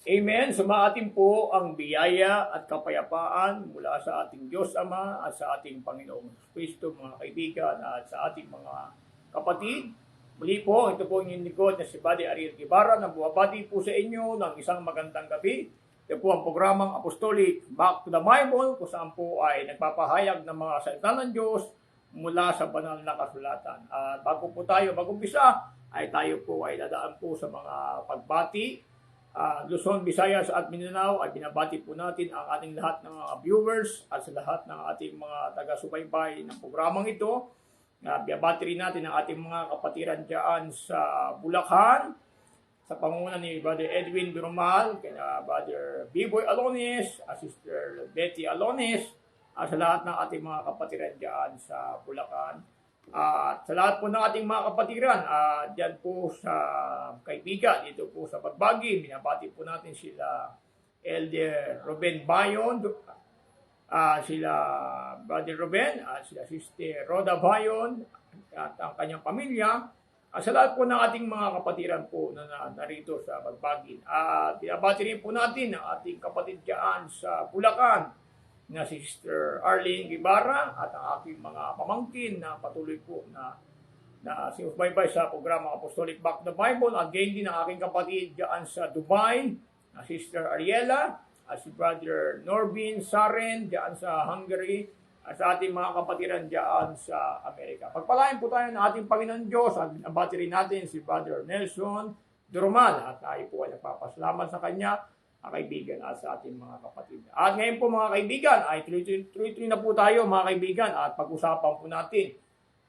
Amen. Sumaatin po ang biyaya at kapayapaan mula sa ating Diyos Ama at sa ating Panginoong Kristo, mga kaibigan, at sa ating mga kapatid. Muli po, ito po ang inyong lingkod na si Buddy Ariel Guevara na buwabati po sa inyo ng isang magandang gabi. Ito po ang programang Apostolic Back to the Bible, kung saan po ay nagpapahayag ng mga salita ng Diyos mula sa banal na kasulatan. At bago po tayo mag-umpisa, ay tayo po ay dadaan po sa mga pagbati. Luzon, Visayas at Mindanao ay binabati po natin ang ating lahat ng mga viewers at sa lahat ng ating mga taga-subaybay ng programang ito. Binabati rin natin ang ating mga kapatiran dyan sa Bulacan, sa pangunguna ni Brother Edwin Durumal, kaya Brother B-Boy Alones, Sister Betty Alones, at sa lahat ng ating mga kapatiran dyan sa Bulacan. At sa lahat po ng ating mga kapatiran, dyan po sa kaibigan, dito po sa Pagbagi, binabati po natin sila Elder Ruben Bayon, sila Brother Ruben, at sila Sister Rhoda Bayon, at ang kanyang pamilya, at sa lahat po ng ating mga kapatiran po na narito sa Pagbagi. At binabati rin po natin ang ating kapatid dyan sa Bulacan, na si Sister Arlene Guevara at ang aking mga pamangkin na patuloy po na sinusubaybay sa programa Apostolic Back to the Bible, at gain din ang aking kapatid dyan sa Dubai, na Sister Ariela, at si Brother Norbin Saren dyan sa Hungary, at sa ating mga kapatiran dyan sa Amerika. Pagpalain po tayo ng ating Panginoon Diyos, at binabati rin natin si Brother Nelson Durumal, at tayo po ay nagpapasalamat sa kanya, mga kaibigan, at sa ating mga kapatid. At ngayon po mga kaibigan, ay tuloy-tuloy na po tayo mga kaibigan, at pag-usapan po natin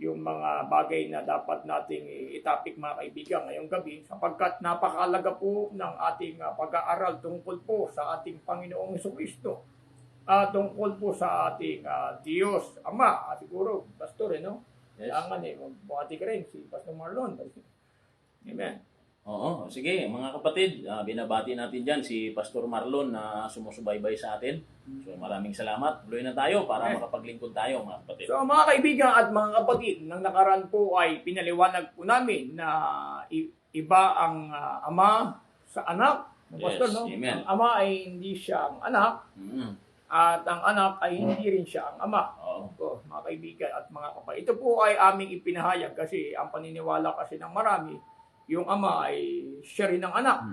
yung mga bagay na dapat nating itapik mga kaibigan ngayong gabi, sapagkat napakalaga po ng ating pag-aaral tungkol po sa ating Panginoong Jesucristo, at tungkol po sa ating Diyos Ama. At siguro, Pastor, no? Yes. Kailangan buhati ka rin si Pastor Marlon. Amen. Oo, sige mga kapatid, binabati natin dyan si Pastor Marlon na sumusubaybay sa atin. So maraming salamat. Tuloy na tayo para makapaglingkod tayo mga kapatid. So mga kaibigan at mga kapatid, nang nakaraan po ay pinaliwanag po namin na iba ang ama sa anak. Yes, Pastor, no? amen. Ang ama ay hindi siya ang anak, at ang anak ay hindi rin siya ang ama. So, mga kaibigan at mga kapatid, ito po ay aming ipinahayag kasi ang paniniwala kasi ng marami, yung ama ay siya rin ang anak.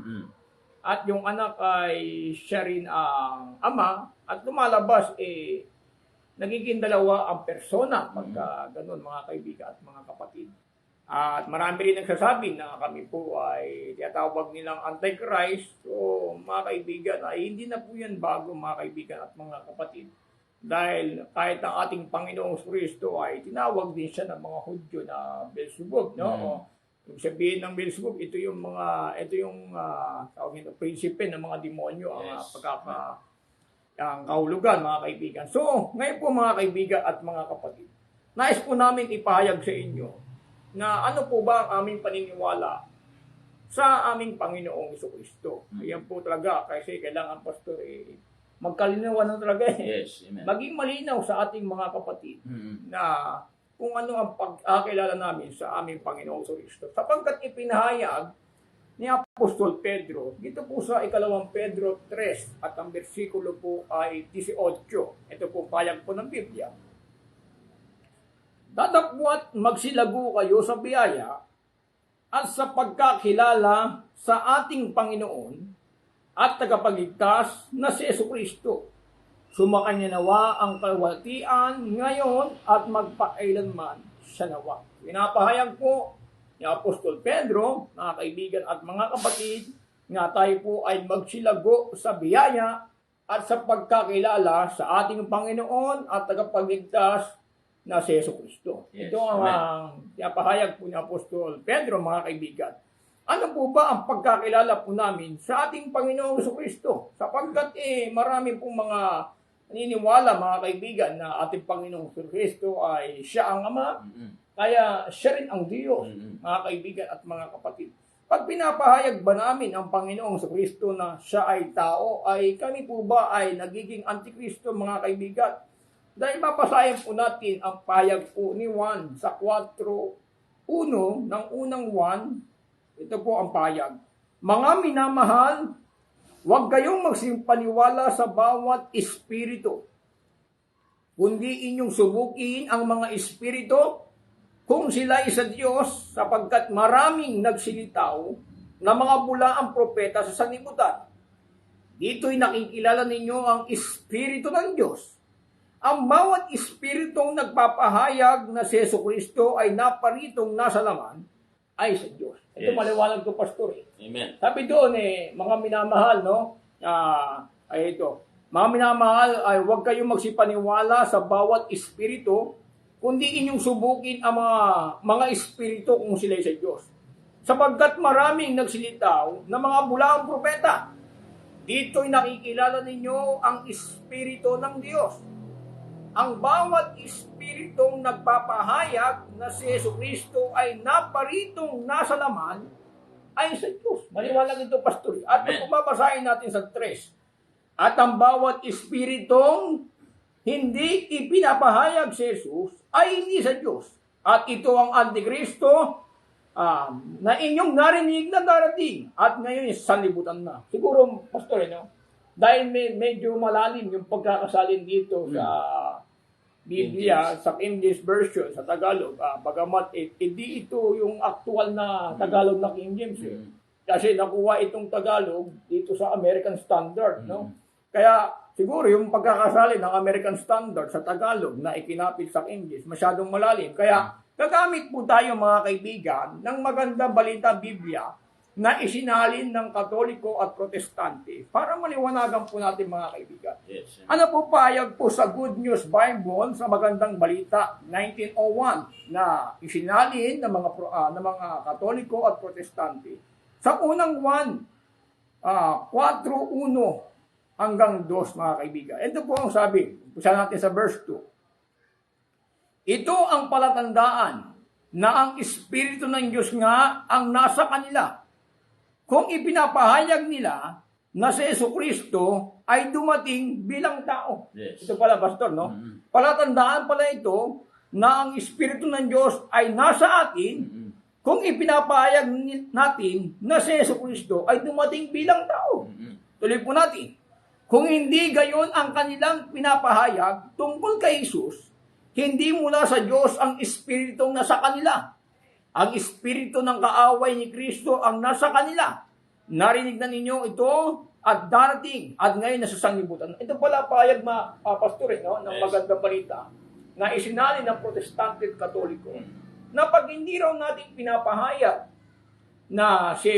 At yung anak ay siya rin ang ama. At lumalabas, nagiging dalawa ang persona pagka ganun mga kaibigan at mga kapatid. At marami rin nagsasabi na kami po ay tinatawag nilang Antichrist. So mga kaibigan, ay hindi na po yan bago mga kaibigan at mga kapatid. Dahil kahit ang ating Panginoong Kristo ay tinawag din siya ng mga Hudyo na Beelzebub, no? Ibig sabihin ng Beelzebub, ito yung tawag nito, prinsipe ng mga demonyo, ang ang kahulugan mga kaibigan. So, ngayon po mga kaibigan at mga kapatid, nais po namin ipahayag sa inyo na ano po ba ang aming paniniwala sa aming Panginoong Jesucristo. Ayan po talaga, kasi kailangan, Pastor, magkalinawan na talaga. Yes, amen. Maging malinaw sa ating mga kapatid na kung ano ang pagkakilala namin sa aming Panginoong Jesucristo. Sapagkat ipinahayag ni Apostol Pedro, dito po sa 2 Pedro 3, at ang bersikulo po ay 18. Ito po payag po ng Biblia. Datapwat magsilago kayo sa biyaya at sa pagkakilala sa ating Panginoon at tagapagligtas na si Jesucristo. Sumakanya nawa ang kalwaltian ngayon at magpakailanman siya nawa. Pinapahayag po ni Apostol Pedro, mga kaibigan at mga kapatid, nga tayo po ay magsilago sa biyaya at sa pagkakilala sa ating Panginoon at tagapagligtas na si Jesucristo. Yes, ito ang pinapahayag po ni Apostol Pedro, mga kaibigan. Ano po ba ang pagkakilala po namin sa ating Panginoong Jesucristo? Sapagkat marami pong mga naniniwala mga kaibigan na ating Panginoong Jesucristo ay siya ang Ama, kaya siya rin ang Diyos, mga kaibigan at mga kapatid. Pag pinapahayag ba namin ang Panginoong Jesucristo na siya ay tao, ay kami po ba ay nagiging Antikristo mga kaibigan? Dahil papasayan po natin ang pahayag po ni Juan sa 4:1 ng unang Juan. Ito po ang pahayag. Mga minamahal, Huwag kayong magsimpaniwala sa bawat espiritu, kundi inyong subukin ang mga espiritu kung sila ay sa Diyos, sapagkat maraming nagsilitaw na mga bulaang propeta sa sanlibutan. Dito'y nakikilala ninyo ang espiritu ng Diyos. Ang bawat espiritong nagpapahayag na si Jesucristo ay naparitong nasa laman ay sa Diyos. Ito Yes. maliwanag to, Pastor. Amen. Sabi doon mga minamahal, no? Ay ito. Mga minamahal, ay huwag kayong magsipaniwala sa bawat espiritu, kundi inyong subukin ang mga espiritu kung sila sa Diyos. Sapagkat maraming nagsilitaw na mga bulaang propeta. Dito'y nakikilala ninyo ang espiritu ng Diyos. Ang bawat espiritong nagpapahayag na si Jesucristo ay naparitong nasa laman ay sa Diyos. Maliwanag ito, Pastor. At kung babasahin natin sa 3. At ang bawat espiritong hindi ipinapahayag si Jesus ay hindi sa Diyos. At ito ang Antikristo na inyong narinig na darating at ngayon sanlibutan na. Siguro, Pastor, dahil medyo malalim yung pagkakasalin dito sa Biblia, sa English version, sa Tagalog, bagamat hindi ito yung actual na Tagalog na King James. Kasi nakuha itong Tagalog dito sa American Standard. No? Kaya siguro yung pagkakasali ng American Standard sa Tagalog na ikinapit sa English, masyadong malalim. Kaya gagamit po tayo mga kaibigan ng magandang balita Biblia na isinalin ng Katoliko at Protestante para maliwanagan po natin mga kaibigan. Yes. Ano po payag po sa Good News Bible sa magandang balita 1901 na isinalin ng mga Katoliko at Protestante sa unang 4:1 hanggang 2 mga kaibigan. Ito po ang sabi, umpisa natin sa verse 2. Ito ang palatandaan na ang Espiritu ng Diyos nga ang nasa kanila. Kung ipinapahayag nila na si Jesucristo ay dumating bilang tao. Yes. Ito pala, Pastor, no? Palatandaan pala ito na ang Espiritu ng Diyos ay nasa atin kung ipinapahayag natin na si Jesucristo ay dumating bilang tao. Tuloy po natin. Kung hindi gayon ang kanilang pinapahayag tungkol kay Jesus, hindi mula sa Diyos ang Espiritong nasa kanila. Ang Espiritu ng kaaway ni Kristo ang nasa kanila. Narinig na ninyo ito at darating at ngayon nasa sanglibutan. Ito pala pahayag Pastor, no, ng magandang balita na isinalin ng Protestante at Katoliko na pag hindi raw natin pinapahayag na si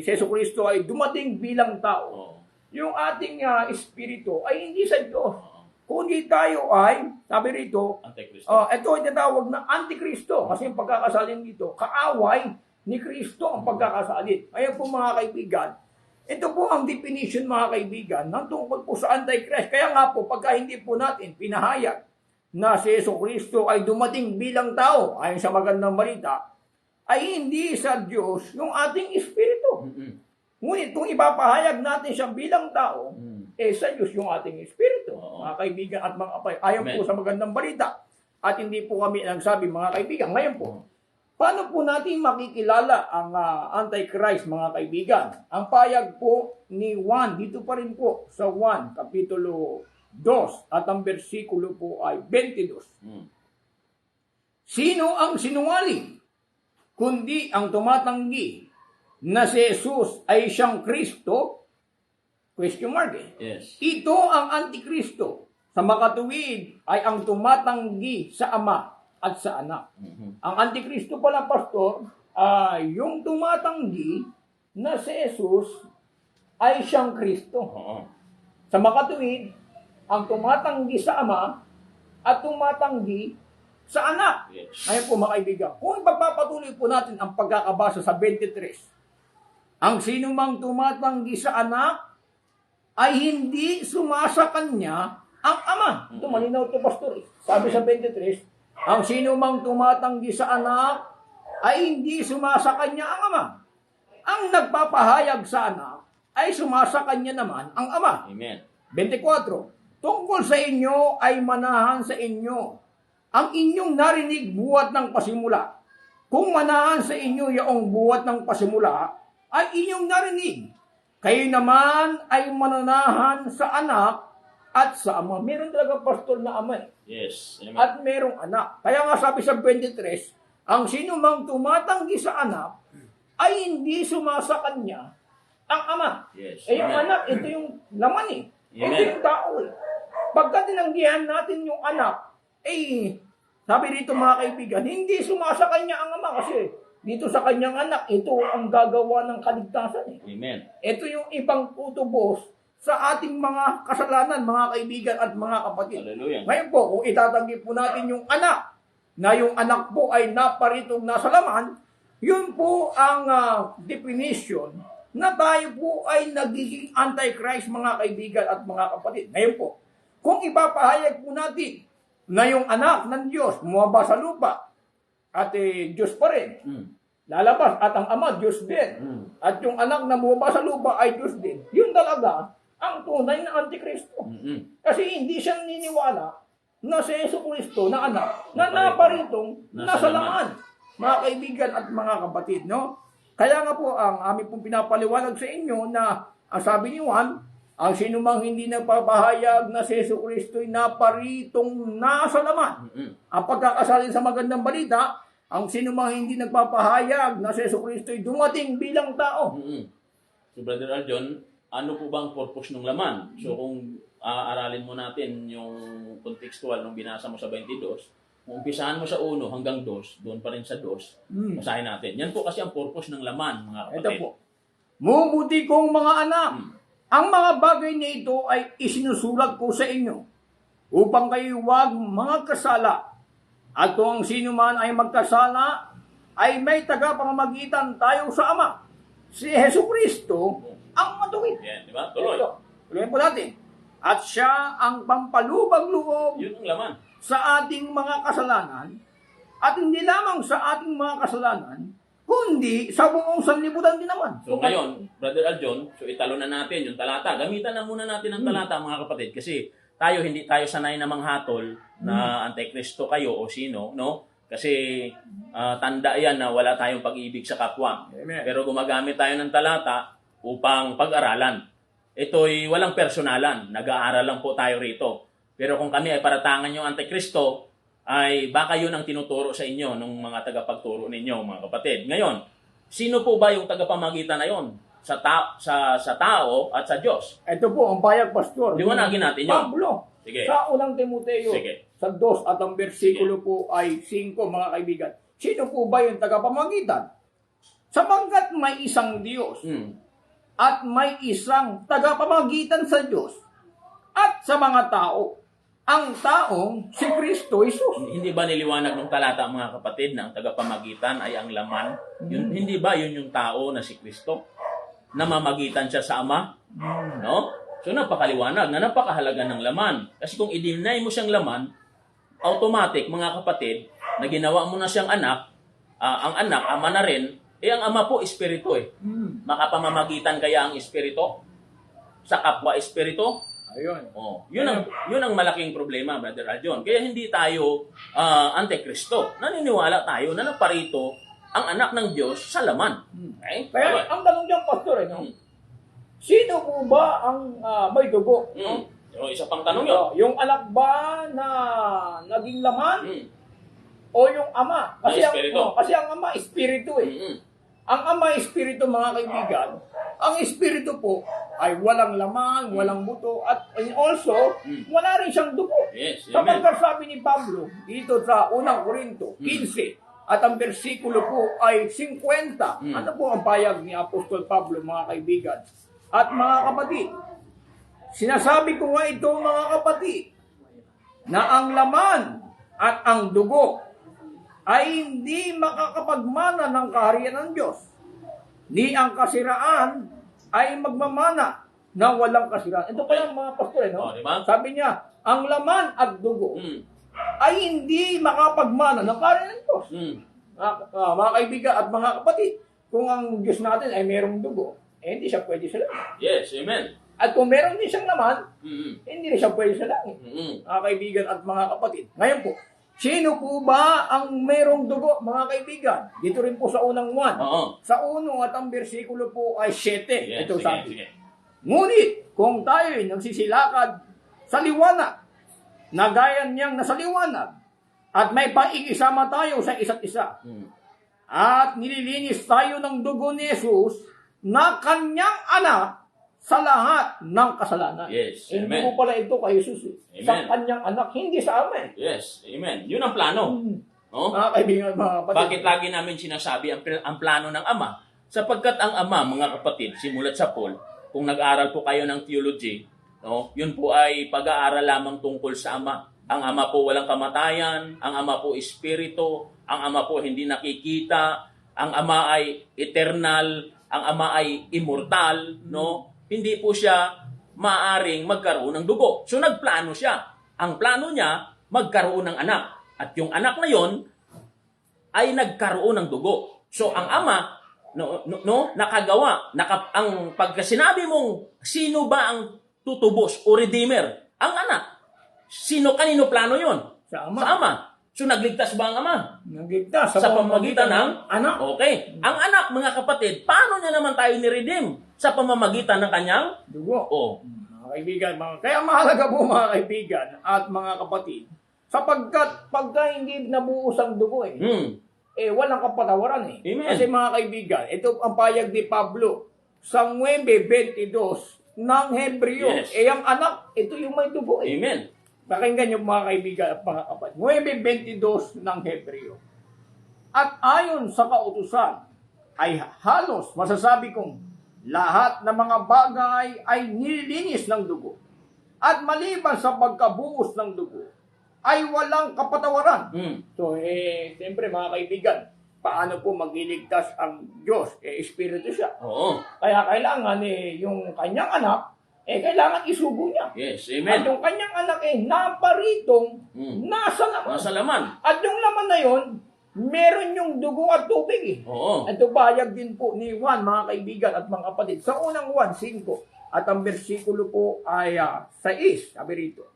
Jesu Cristo ay dumating bilang tao, yung ating espiritu ay hindi sa Diyos. Kundi tayo ay, sabi rito, Antikristo. ito ay tinatawag na Antikristo. Kasi yung pagkakasalin dito, kaaway ni Kristo ang pagkakasalin. Ayan po mga kaibigan, ito po ang definition mga kaibigan ng tungkol po sa Antichrist. Kaya nga po, pagka hindi po natin pinahayag na si Jesucristo ay dumating bilang tao, ayon sa magandang balita, ay hindi sa Diyos yung ating espiritu. Ngunit kung ipapahayag natin siya bilang tao, sa Diyos yung ating espiritu. Mga kaibigan at mga kapay, ayon po sa magandang balita. At hindi po kami nagsabi mga kaibigan. Ngayon po, paano po natin makikilala ang Antichrist mga kaibigan? Ang payag po ni Juan, dito pa rin po sa Juan, Kapitulo 2, at ang bersikulo po ay 22. Sino ang sinungaling? Kundi ang tumatanggi na si Jesus ay siyang Kristo? Question mark eh. Yes. Ito ang Antikristo. Sa makatuwid ay ang tumatanggi sa Ama at sa Anak. Ang Antikristo pala, Pastor, ay yung tumatanggi na si Jesus ay siyang Kristo. Sa makatuwid, ang tumatanggi sa Ama at tumatanggi sa Anak. Yes. Ngayon po mga kaibigan, kung pagpapatuloy po natin ang pagkakabasa sa 23, ang sinumang tumatanggi sa Anak ay hindi sumasa kanya ang Ama. Ito malinaw ito, Pastor. Sabi sa 23, ang sinumang tumatanggi sa Anak ay hindi sumasa kanya ang Ama. Ang nagpapahayag sa Anak ay sumasa kanya naman ang Ama. Amen. 24, tungkol sa inyo ay manahan sa inyo ang inyong narinig buhat ng pasimula. Kung manahan sa inyo yaong buhat ng pasimula, ay inyong narinig. Kayo naman ay mananahan sa anak at sa ama. Meron talaga pastor na ama eh. Yes. Amen. At merong anak. Kaya nga sabi sa 23, ang sino mang tumatanggi sa anak ay hindi sumasa kanya ang ama. Yes. Eh yung Amen. anak, ito yung laman eh. Ito Amen. yung tao eh. Pagka tinanggihan natin yung anak, eh, sabi dito mga kaibigan, hindi sumasa kanya ang ama kasi dito sa kanyang anak, ito ang gagawa ng kaligtasan eh. Amen. Ito yung ibang tutubos sa ating mga kasalanan, mga kaibigan at mga kapatid. Hallelujah. Ngayon po, kung itatanggi po natin yung anak, na yung anak po ay naparitong nasa laman, yun po ang definition na tayo po ay nagiging antichrist, mga kaibigan at mga kapatid. Ngayon po, kung ipapahayag po natin na yung anak ng Diyos bumaba sa lupa at Diyos pa rin, lalabas at ang ama Diyos din, at yung anak na bumaba sa lupa ay Diyos din, yun talaga ang tunay na Antikristo. Kasi hindi siya naniniwala na si Jesucristo na anak na naparitong nasa laman, mga kaibigan at mga kapatid, no? Kaya nga po ang aming pong pinapaliwanag sa inyo na ang sabi ni Juan, ang sinumang hindi nagpapahayag na si Jesucristo ay naparitong nasa laman. Ang pagkakasalin sa magandang balita, ang sinumang hindi nagpapahayag na si Jesucristo ay dumating bilang tao. So, Brother Aljon, ano po bang purpose ng laman? So, kung aralin mo natin yung contextual nung binasa mo sa 22, kung umpisahan mo sa 1 hanggang 2, doon pa rin sa 2, basahin natin. Yan po kasi ang purpose ng laman, mga kapatid. Ito po. Mubuti kong mga anak, ang mga bagay na ito ay isinusulat ko sa inyo upang kayo huwag mga kasala. At kung ang sino man ay magkasala, ay may tagapamagitan tayo sa Ama. Si Jesucristo ang matuwid. Yan, di ba? Tuloy. Tuloy po natin. At siya ang pampalubag loob Yun ang laman. sa ating mga kasalanan, at hindi lamang sa ating mga kasalanan, kundi sa buong sanlibutan din naman. So ngayon, Brother Aljon, so italo na natin yung talata. Gamitan na muna natin ang talata, mga kapatid, kasi hindi tayo sanay na manghatol na Antikristo kayo o sino, no? Kasi tanda yan na wala tayong pag-ibig sa kapwa. Amen. Pero gumagamit tayo ng talata upang pag-aralan. Ito'y walang personalan. Nag-aaral lang po tayo rito. Pero kung kami ay paratangan yung Antikristo, ay baka yun ang tinuturo sa inyo ng mga tagapagturo ninyo, mga kapatid. Ngayon, sino po ba yung tagapamagitan na yun? Sa tao at sa Diyos? Ito po ang payag pastor. Liwanagin natin yun. Pablo. Sige. Sa unang Timoteo, Sige. sa 2 at ang bersikulo po ay 5, mga kaibigan. Sino po ba yung tagapamagitan? Sapagkat may isang Diyos at may isang tagapamagitan sa Diyos at sa mga tao. Ang taong si Kristo Jesus. Hindi ba niliwanag ng talata, mga kapatid, na ang tagapamagitan ay ang laman? Hindi ba yun yung tao na si Kristo? Namamagitan siya sa Ama? No? So napakaliwanag na napakahalaga ng laman. Kasi kung i-deny mo siyang laman, automatic, mga kapatid, na ginawa mo na siyang anak, ang anak, ama na rin, ang ama po, espiritu eh. Makapamamagitan kaya ang espiritu sa kapwa espiritu? Ayun. Oh, yun ang malaking problema, Brother Aljon. Kaya hindi tayo Antikristo. Naniniwala tayo na naparito ang anak ng Diyos sa laman. Okay? Kaya ang tanong dyan, pastor, sino po ba ang may dugo? So, isa pang tanong yun. Yung anak ba na naging laman? O yung ama? Kasi ang ama, espiritu eh. Ang ama, espiritu, mga kaibigan. Ang espiritu po ay walang laman, walang buto, at also, wala rin siyang dugo. Yes, amen. Sapagkat sabi ni Pablo, dito sa unang Korinto, 15, at ang bersikulo po ay 50. Ano po ang payag ni Apostol Pablo, mga kaibigan? At mga kapatid, sinasabi ko nga ito, mga kapatid, na ang laman at ang dugo ay hindi makakapagmana ng kaharian ng Diyos. Ni ang kasiraan ay magmamana na walang kasiraan. Ito pala mga pastor, no? Diba? Sabi niya, ang laman at dugo ay hindi makapagmana ng kaharian ng Diyos. Mga kaibigan at mga kapatid, kung ang Diyos natin ay mayroong dugo, hindi siya pwede sa langit. Yes, amen. At kung meron din siyang laman, hindi rin siya pwede sa langit. Mga kaibigan at mga kapatid. Ngayon po, Sino po ba ang merong dugo, mga kaibigan? Dito rin po sa unang 1. Oo. Sa 1 at ang bersikulo po ay 7. Yes, Ito sige, sabi. sige. Ngunit, kung tayo'y nagsisilakad sa liwanag, nagayan niyang nasa liwanag, at may paikisama tayo sa isa't isa, at nililinis tayo ng dugo ni Jesus na kanyang anak sa lahat ng kasalanan. Yes, Hindi amen. po pala ito kay Jesus. Amen. Sa kanyang anak, hindi sa amin. Yes, amen. Yun ang plano. No? Mga kaibigan, mga kapatid. Bakit lagi namin sinasabi ang plano ng Ama? Sapagkat ang Ama, mga kapatid, simulat sa Paul, kung nag-aral po kayo ng theology, no, yun po ay pag-aaral lamang tungkol sa Ama. Ang Ama po walang kamatayan, ang Ama po espiritu, ang Ama po hindi nakikita, ang Ama ay eternal, ang Ama ay immortal, no? Hindi po siya maaring magkaroon ng dugo. So nagplano siya. Ang plano niya, magkaroon ng anak. At yung anak na yon ay nagkaroon ng dugo. So ang Ama, nakagawa. Ang pagkasinabi mong sino ba ang tutubos o redeemer? Ang anak. Kanino plano yon? Sa Ama. Sa Ama. So nagligtas ba ang Ama? Nagligtas Sa pamamagitan ng anak. Okay. Ang anak, mga kapatid, paano niya naman tayo ni-redeem? Sa pamamagitan ng kanyang Dugo. oh. Mga kaibigan, kaya mahalaga po mga kaibigan at mga kapatid, sapagkat pagka hindi nabuhos ang dugo walang kapatawaran Amen. Kasi mga kaibigan, ito ang payag ni Pablo sa 9:22 ng Hebreo. Yes. Ang anak, ito yung may dugo Amen. Pakinggan niyo mga kaibigan at mga kapatid. 9:22 ng Hebreo. At ayon sa kautusan, ay halos masasabi kong lahat ng mga bagay ay nililinis ng dugo. At maliban sa pagkabuhos ng dugo, ay walang kapatawaran. So, siyempre mga kaibigan, paano po magliligtas ang Diyos? Espiritu siya. Oo. Kaya kailangan yung kanyang anak, kailangan isugo niya. Yes, At amen. yung kanyang anak naparitong nasa laman. Nasa laman. At yung laman na yon, meron yung dugo at tubig Oo. Ito bayag din po ni Juan, mga kaibigan at mga kapatid. Sa unang Juan 5, at ang bersikulo po ay 6, sabi rito.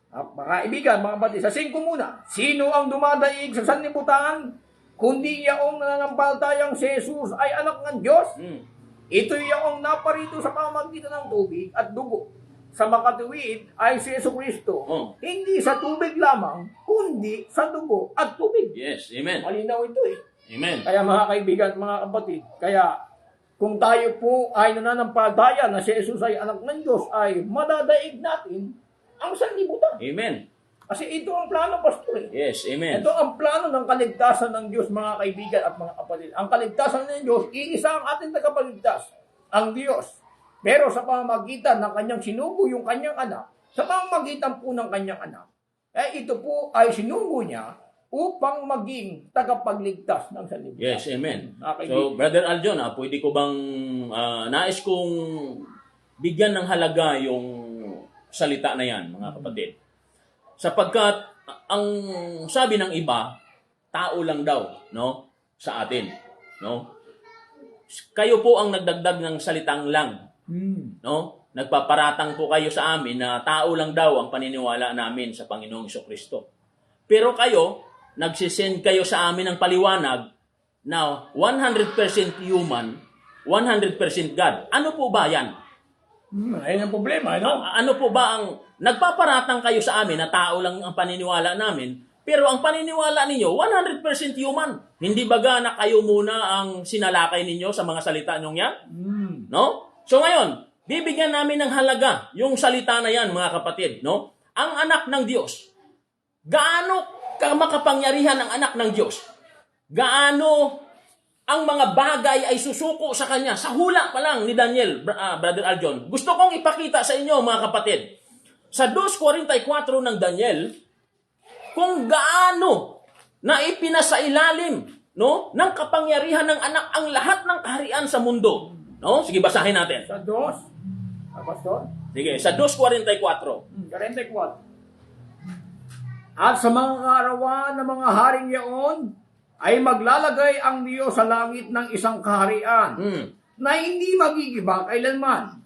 Mga kaibigan, mga kapatid, sa 5 muna. Sino ang dumadaig sa sanlibutan, kundi yaong nananampalatayang si Jesus ay anak ng Diyos? Ito yaong naparito sa pamamagitan ng tubig at dugo. Sa makatuwid ay si Jesucristo. Hindi sa tubig lamang, kundi sa dugo at tubig. Yes, amen. Malinaw ito Amen. Kaya mga kaibigan, mga kapatid, kaya kung tayo po ay nananampalataya na si Jesus ay anak ng Diyos, ay madadaig natin ang sanlibutan. Amen. Kasi ito ang plano, Pastor. Yes, amen. Ito ang plano ng kaligtasan ng Diyos, mga kaibigan at mga kapatid. Ang kaligtasan ng Diyos, iisa ang ating tagapagligtas, ang Diyos. Pero sa pamamagitan ng kanyang sinugo yung kanyang anak, sa pamamagitan po ng kanyang anak, ito po ay sinugo niya upang maging tagapagligtas ng sanlibutan. Yes, amen. Okay. So, Brother Aljon, pwede ko bang nais kong bigyan ng halaga yung salita na yan, mga kapatid? Sapagkat ang sabi ng iba, tao lang daw, no, sa atin, no? Kayo po ang nagdagdag ng salitang lang, no? Nagpaparatang po kayo sa amin na tao lang daw ang paniniwala namin sa Panginoong Jesucristo. Pero kayo, nagsisend kayo sa amin ng paliwanag na 100% human, 100% God. Ano po ba yan? Ayun ang problema, no? Ano po ba ang nagpaparatang kayo sa amin na tao lang ang paniniwala namin, pero ang paniniwala ninyo 100% human. Hindi baga na kayo muna ang sinalakay ninyo sa mga salita nyong yan? No? So ngayon, bibigyan namin ng halaga yung salita na yan, mga kapatid, no? Ang anak ng Diyos. Gaano makapangyarihan ang anak ng Diyos? Gaano ang mga bagay ay susuko sa kanya? Sa hula pa lang ni Daniel, Brother Aljon. Gusto kong ipakita sa inyo, mga kapatid. Sa 2:44 ng Daniel, kung gaano na ipinasailalim, no, ng kapangyarihan ng anak ang lahat ng kaharian sa mundo. No? Sige, basahin natin. Sa dos, Pastor? Sige, sa 2:44. 44. At sa mga kaarawan ng mga haring yaon, ay maglalagay ang Diyos sa langit ng isang kaharian na hindi magigiba kailanman.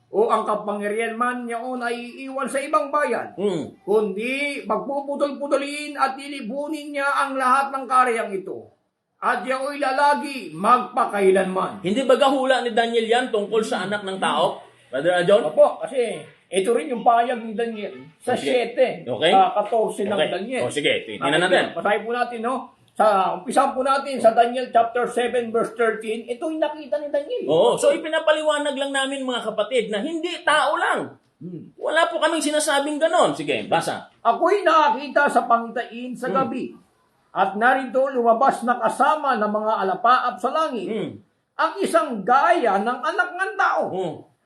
o ang kapangyarihan man niyaon ay iiwan sa ibang bayan, kundi magpuputol-putulin at lilibunin niya ang lahat ng kariyang ito. At yao'y lalagi magpakailanman. Hindi ba gahula ni Daniel yan tungkol sa anak ng tao? Brother John? Opo, kasi ito rin yung pahayag ni Daniel sa Okay. 7, Okay. 14 ng Daniel. O sige, tingnan natin. Basahin po natin, no? Umpisahan po natin sa Daniel chapter 7 verse 13. Ito yung nakita ni Daniel. Oo, so ipinapaliwanag lang namin mga kapatid na hindi tao lang. Wala po kaming sinasabing ganon. Sige, basa. Ako'y nakakita sa pangitain sa gabi, at narito lumabas na kasama ng mga alapaap sa langit ang isang gaya ng anak ng tao.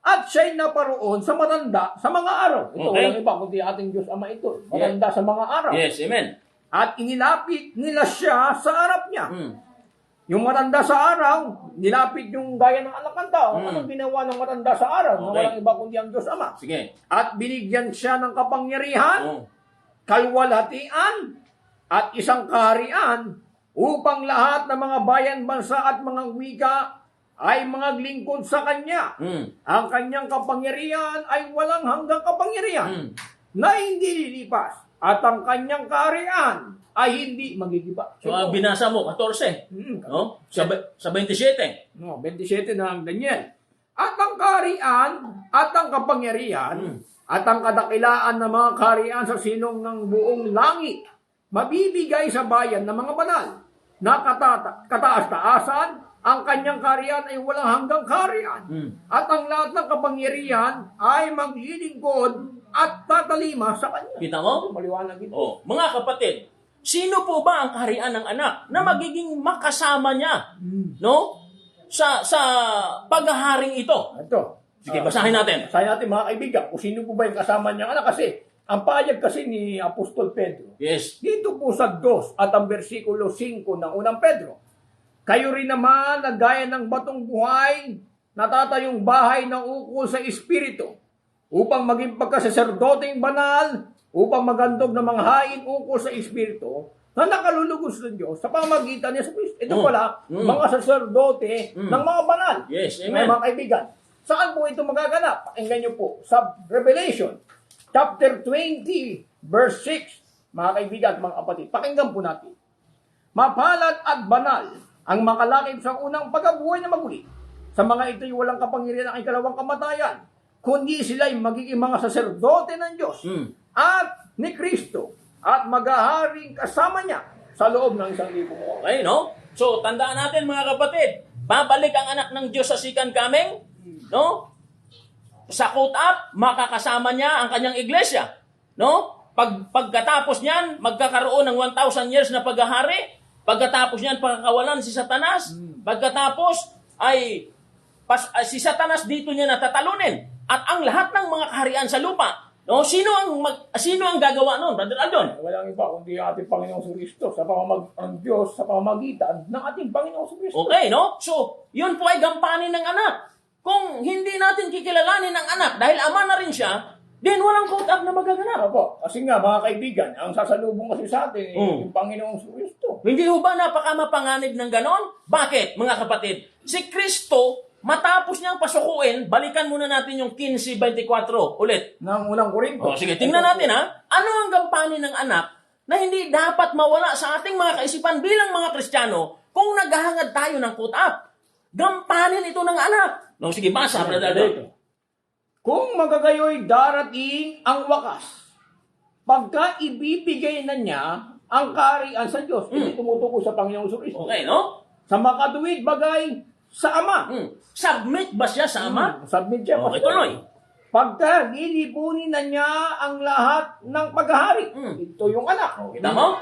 At siya'y naparoon sa matanda sa mga araw. Ito, Okay. walang iba kundi ating Diyos Ama ito. Matanda sa mga araw. Yes, amen. At inilapit nila siya sa harap niya. Yung matanda sa araw, nilapit yung gaya ng anak ng tao. Anong ginawa ng matanda sa araw? Na Okay. walang iba kundi ang Diyos Ama. Sige. At binigyan siya ng kapangyarihan, kalwalhatian, at isang kaharian upang lahat ng mga bayan, bansa at mga wika ay mga lingkod sa kanya. Ang kanyang kapangyarihan ay walang hanggang kapangyarihan na hindi lilipas, at ang kanyang kaharian ay hindi magigiba. So, binasa mo, 14. No? Sa 27. No, 27 na ang Daniel. At ang kaharian at ang kapangyarihan at ang kadakilaan ng mga kaharian sa sinong ng buong langit mabibigay sa bayan ng mga banal na kataas-taasan. Ang kanyang kaharian ay walang hanggang kaharian. At ang lahat ng kapangyarihan ay maglilingkod at tatalima sa kanya. Kita mo? Maliwanag ito. Oh, mga kapatid, sino po ba ang kaharian ng anak na magiging makasama niya, no? Sa paghaharing ito. Ito. Sige, basahin natin. Basahin natin mga kaibigan kung sino po ba yung kasama niyang anak. Kasi ang payag kasi ni Apostol Pedro, Yes. dito po sa 2 at ang versikulo 5 ng unang Pedro, kayo rin naman na gaya ng batong buhay, natatayong bahay na ukol sa Espiritu, upang maging pagkasaserdoteng banal, upang magandog ng mga hain ukol sa Espiritu, na nakalulugos ng Diyos sa pamagitan ni Kristo. Ito pala, mga saserdote ng mga banal. Yes, amen. Mga kaibigan, saan po ito magaganap? Pakinggan niyo po sa Revelation, chapter 20, verse 6. Mga kaibigan at mga kapatid, pakinggan po natin. Mapalad at banal ang makalakip sa unang pagkabuhay na maguli. Sa mga ito'y walang kapangyarihan ang ikalawang kamatayan, kundi sila'y magiging mga saserdote ng Diyos at ni Kristo at maghaharing kasama niya sa loob ng 1,000 mo. Okay, no? So, tandaan natin mga kapatid, babalik ang anak ng Diyos sa second coming, no? Sa caught up, makakasama niya ang kanyang iglesia, no? Pagkatapos niyan, magkakaroon ng 1,000 years na paghahari. Pagkatapos niyan, pagkakawalan si Satanas. Pagkatapos, ay si Satanas dito niya natatalunin. At ang lahat ng mga kaharian sa lupa, no? Sino ang gagawa noon, Brother Aldon? Walang iba kundi ang ating Panginoong Kristo ang Diyos sa pamamagitan ng ating Panginoong Kristo. Okay, no? So, yun po ay gampanin ng anak. Kung hindi natin kikilalanin ang anak dahil ama na rin siya, then walang caught up na magaganap. Opo, kasi nga mga kaibigan, ang sasalubong kasi sa atin yung Panginoong Kristo. Hindi ho ba napakamapanganib ng ganon? Bakit, mga kapatid? Si Kristo, matapos niyang pasukuin, balikan muna natin yung 15:24 ulit. Ng unang Korinto. O, sige, tingnan natin ha. Ano ang gampanin ng anak na hindi dapat mawala sa ating mga kaisipan bilang mga Kristiyano kung naghahangad tayo ng caught up? Gampanin ito ng anak. No, sige, basa, Brother Aldon. Kung magagayoy darating ang wakas, pagka ibibigay na niya ang kaharian sa Diyos, hindi tumutukoy sa Panginoong Kristo. Okay, no? Sa makatuwid bagay sa Ama. Submit ba siya sa ama? Submit siya. Okay, tuloy. Pagka lilipunin na niya ang lahat ng paghahari, ito yung anak. Kita mo?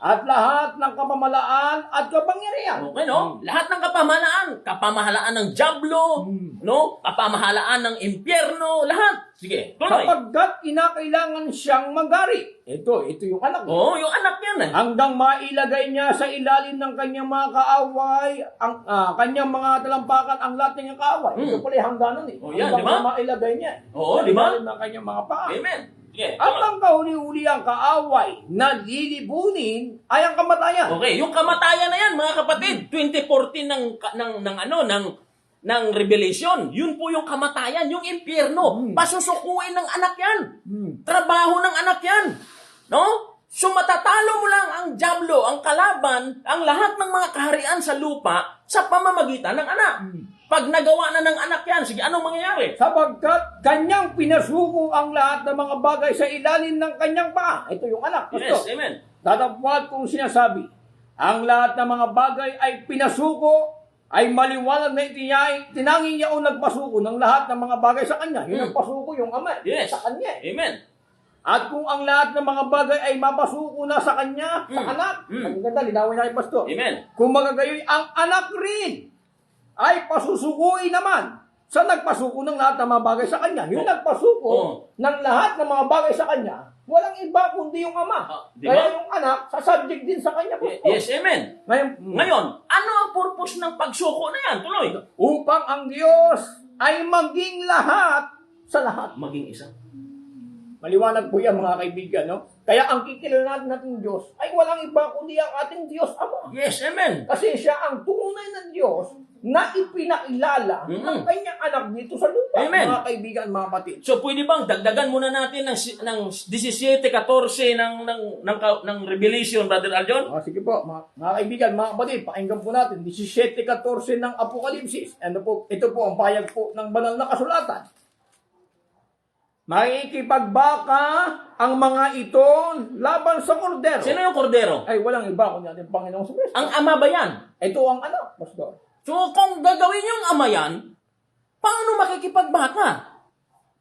At lahat ng kapamalaan at kapangyarihan. Okay, no? Lahat ng kapamahalaan ng Diablo, no? Kapamahalaan ng impyerno, lahat. Sige, tuloy. Sapagkat kinakailangan siyang magari. Ito yung anak. Oo, yung anak niyan eh. Hanggang mailagay niya sa ilalim ng kanyang mga kaaway, ang kanyang mga talampakan, ang lahat ng kaaway. Ito pala yung hangganan eh. Oh, yan, hanggang di ba? sa mailagay niya. Oo, sa di ba? ilalim ng kanyang mga paa. Amen. Sige, At tuloy. ang kahuli-huli ang kaaway na lilibunin ay ang kamatayan. Okay, yung kamatayan na yan, mga kapatid, 2014 ng ng Revelation. Yun po yung kamatayan, yung impyerno. Pasusukuin ng anak yan. Trabaho ng anak yan. No? So matatalo mo lang ang diablo, ang kalaban, ang lahat ng mga kaharian sa lupa sa pamamagitan ng anak. Pag nagawa na ng anak yan, sige, anong mangyayari? Sapagkat kanyang pinasuko ang lahat ng mga bagay sa ilalim ng kanyang paa. Ito yung anak. Yes, Pastor. amen. Datapwat kong sinasabi, ang lahat ng mga bagay ay pinasuko, ay maliwanag na tinanging niya o nagpasuko ng lahat ng mga bagay sa kanya. Yun ang pasuko yung ama Yes. sa kanya. Amen. At kung ang lahat ng mga bagay ay mapasuko na sa kanya, sa anak, ang ganda, linawin na Pastor. Amen. Kung magagayoy, ang anak rin ay pasusukuin naman sa nagpasuko ng lahat ng mga bagay sa kanya. Yung nagpasuko ng lahat ng mga bagay sa kanya, walang iba kundi yung ama. Di ba? Kaya yung anak, sasubject din sa kanya. Pastor. Yes, amen. Ngayon, ano ang purpose ng pagsuko na yan? Tuloy. Upang ang Diyos ay maging lahat sa lahat. Maging isa. Maliwanag po yan mga kaibigan, no? Kaya ang kikilala natin Diyos ay walang iba kundi ang ating Diyos Ama. Yes, amen. Kasi siya ang tunay ng Diyos na ipinakilala ng kanyang anak dito sa lupa. Amen. Mga kaibigan, mga kapatid. So, pwede bang dagdagan muna natin ng 17-14 ng Revelation, Brother Aljon? Sige po, mga kaibigan, mga kapatid, pakinggan po natin. 17-14 ng Apokalipsis. Ito po ang payag po ng banal na kasulatan. Makikipagbaka ang mga ito laban sa kordero. Sino yung kordero? Ay, walang iba kundi ating Panginoong Kristo. Ang ama ba yan? Ito ang anak, Pastor. So, kung gagawin yung ama yan, paano makikipagbaka?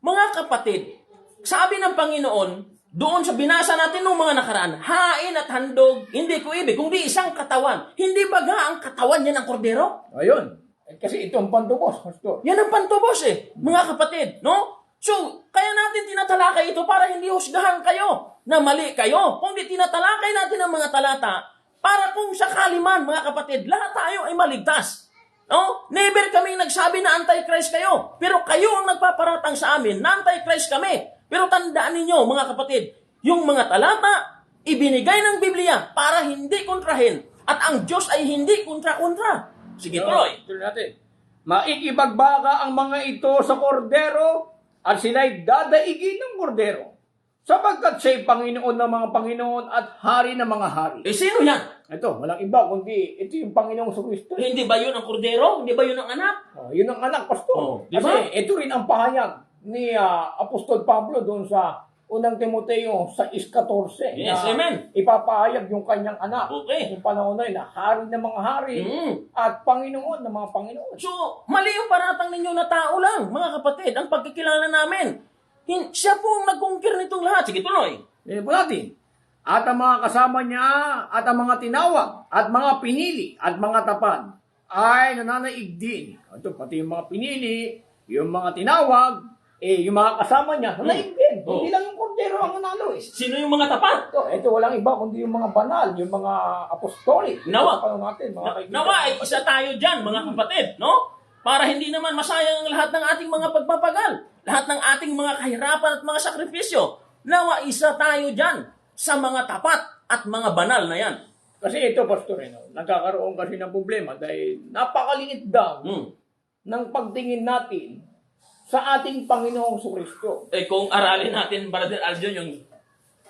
Mga kapatid, sabi ng Panginoon, doon sa binasa natin noong mga nakaraan, hain at handog, hindi ko ibig, kundi isang katawan. Hindi baga ang katawan yan ng kordero? Ayun. Kasi ito ang pantubos, Pastor. Yan ang pantubos mga kapatid, no? So, kaya natin tinatalakay ito para hindi husgahan kayo na mali kayo. Kung di tinatalakay natin ang mga talata, para kung sakali man, mga kapatid, lahat tayo ay maligtas. No? Never kaming nagsabi na anti-Christ kayo. Pero kayo ang nagpaparatang sa amin na anti-Christ kami. Pero tandaan ninyo, mga kapatid, yung mga talata, ibinigay ng Biblia para hindi kontrahin. At ang Diyos ay hindi kontra-kontra. Sige, tuloy. Tuloy natin. Maikipagbaka ang mga ito sa kordero at sila'y dadaigin ng kordero. Sapagkat siya'y Panginoon ng mga Panginoon at Hari ng mga hari. Sino yan? Ito, walang iba kundi ito yung Panginoong Kristo. Hindi ba yun ang kordero? Hindi ba yun ang anak? Yun ang anak, Pastor. Di ba? Kasi ito rin ang pahayag ni Apostol Pablo doon sa unang Timoteo sa 14. Yes, na amen. Ipapahayag yung kanyang anak. Okay. Yung panahon na yun, na hari ng mga hari at Panginoon ng mga Panginoon. So, mali yung paratang ninyo na tao lang, mga kapatid, ang pagkikilala namin. Siya po ang nag-conquer nitong lahat. Sige, tuloy. Yan po natin. At ang mga kasama niya, at ang mga tinawag, at mga pinili, at mga tapat, ay nananaig din. Ito, pati yung mga pinili, yung mga tinawag, yung mga kasama niya, nananaig din. Hindi lang yung kordero ang nanalo. Sino yung mga tapat? Ito walang iba, kundi yung mga banal, yung mga apostolic. Nawa. Natin, mga kaibigan. Nawa, ay isa tayo dyan, mga kapatid, no? Para hindi naman masayang ang lahat ng ating mga pagpapagal, lahat ng ating mga kahirapan at mga sakripisyo. Nawa, isa tayo dyan sa mga tapat at mga banal na yan. Kasi ito, Pastor, nagkakaroon kasi ng problema dahil napakaliit daw ng pagtingin natin sa ating Panginoong Kristo. Kung aralin natin, Brother Aljon, yung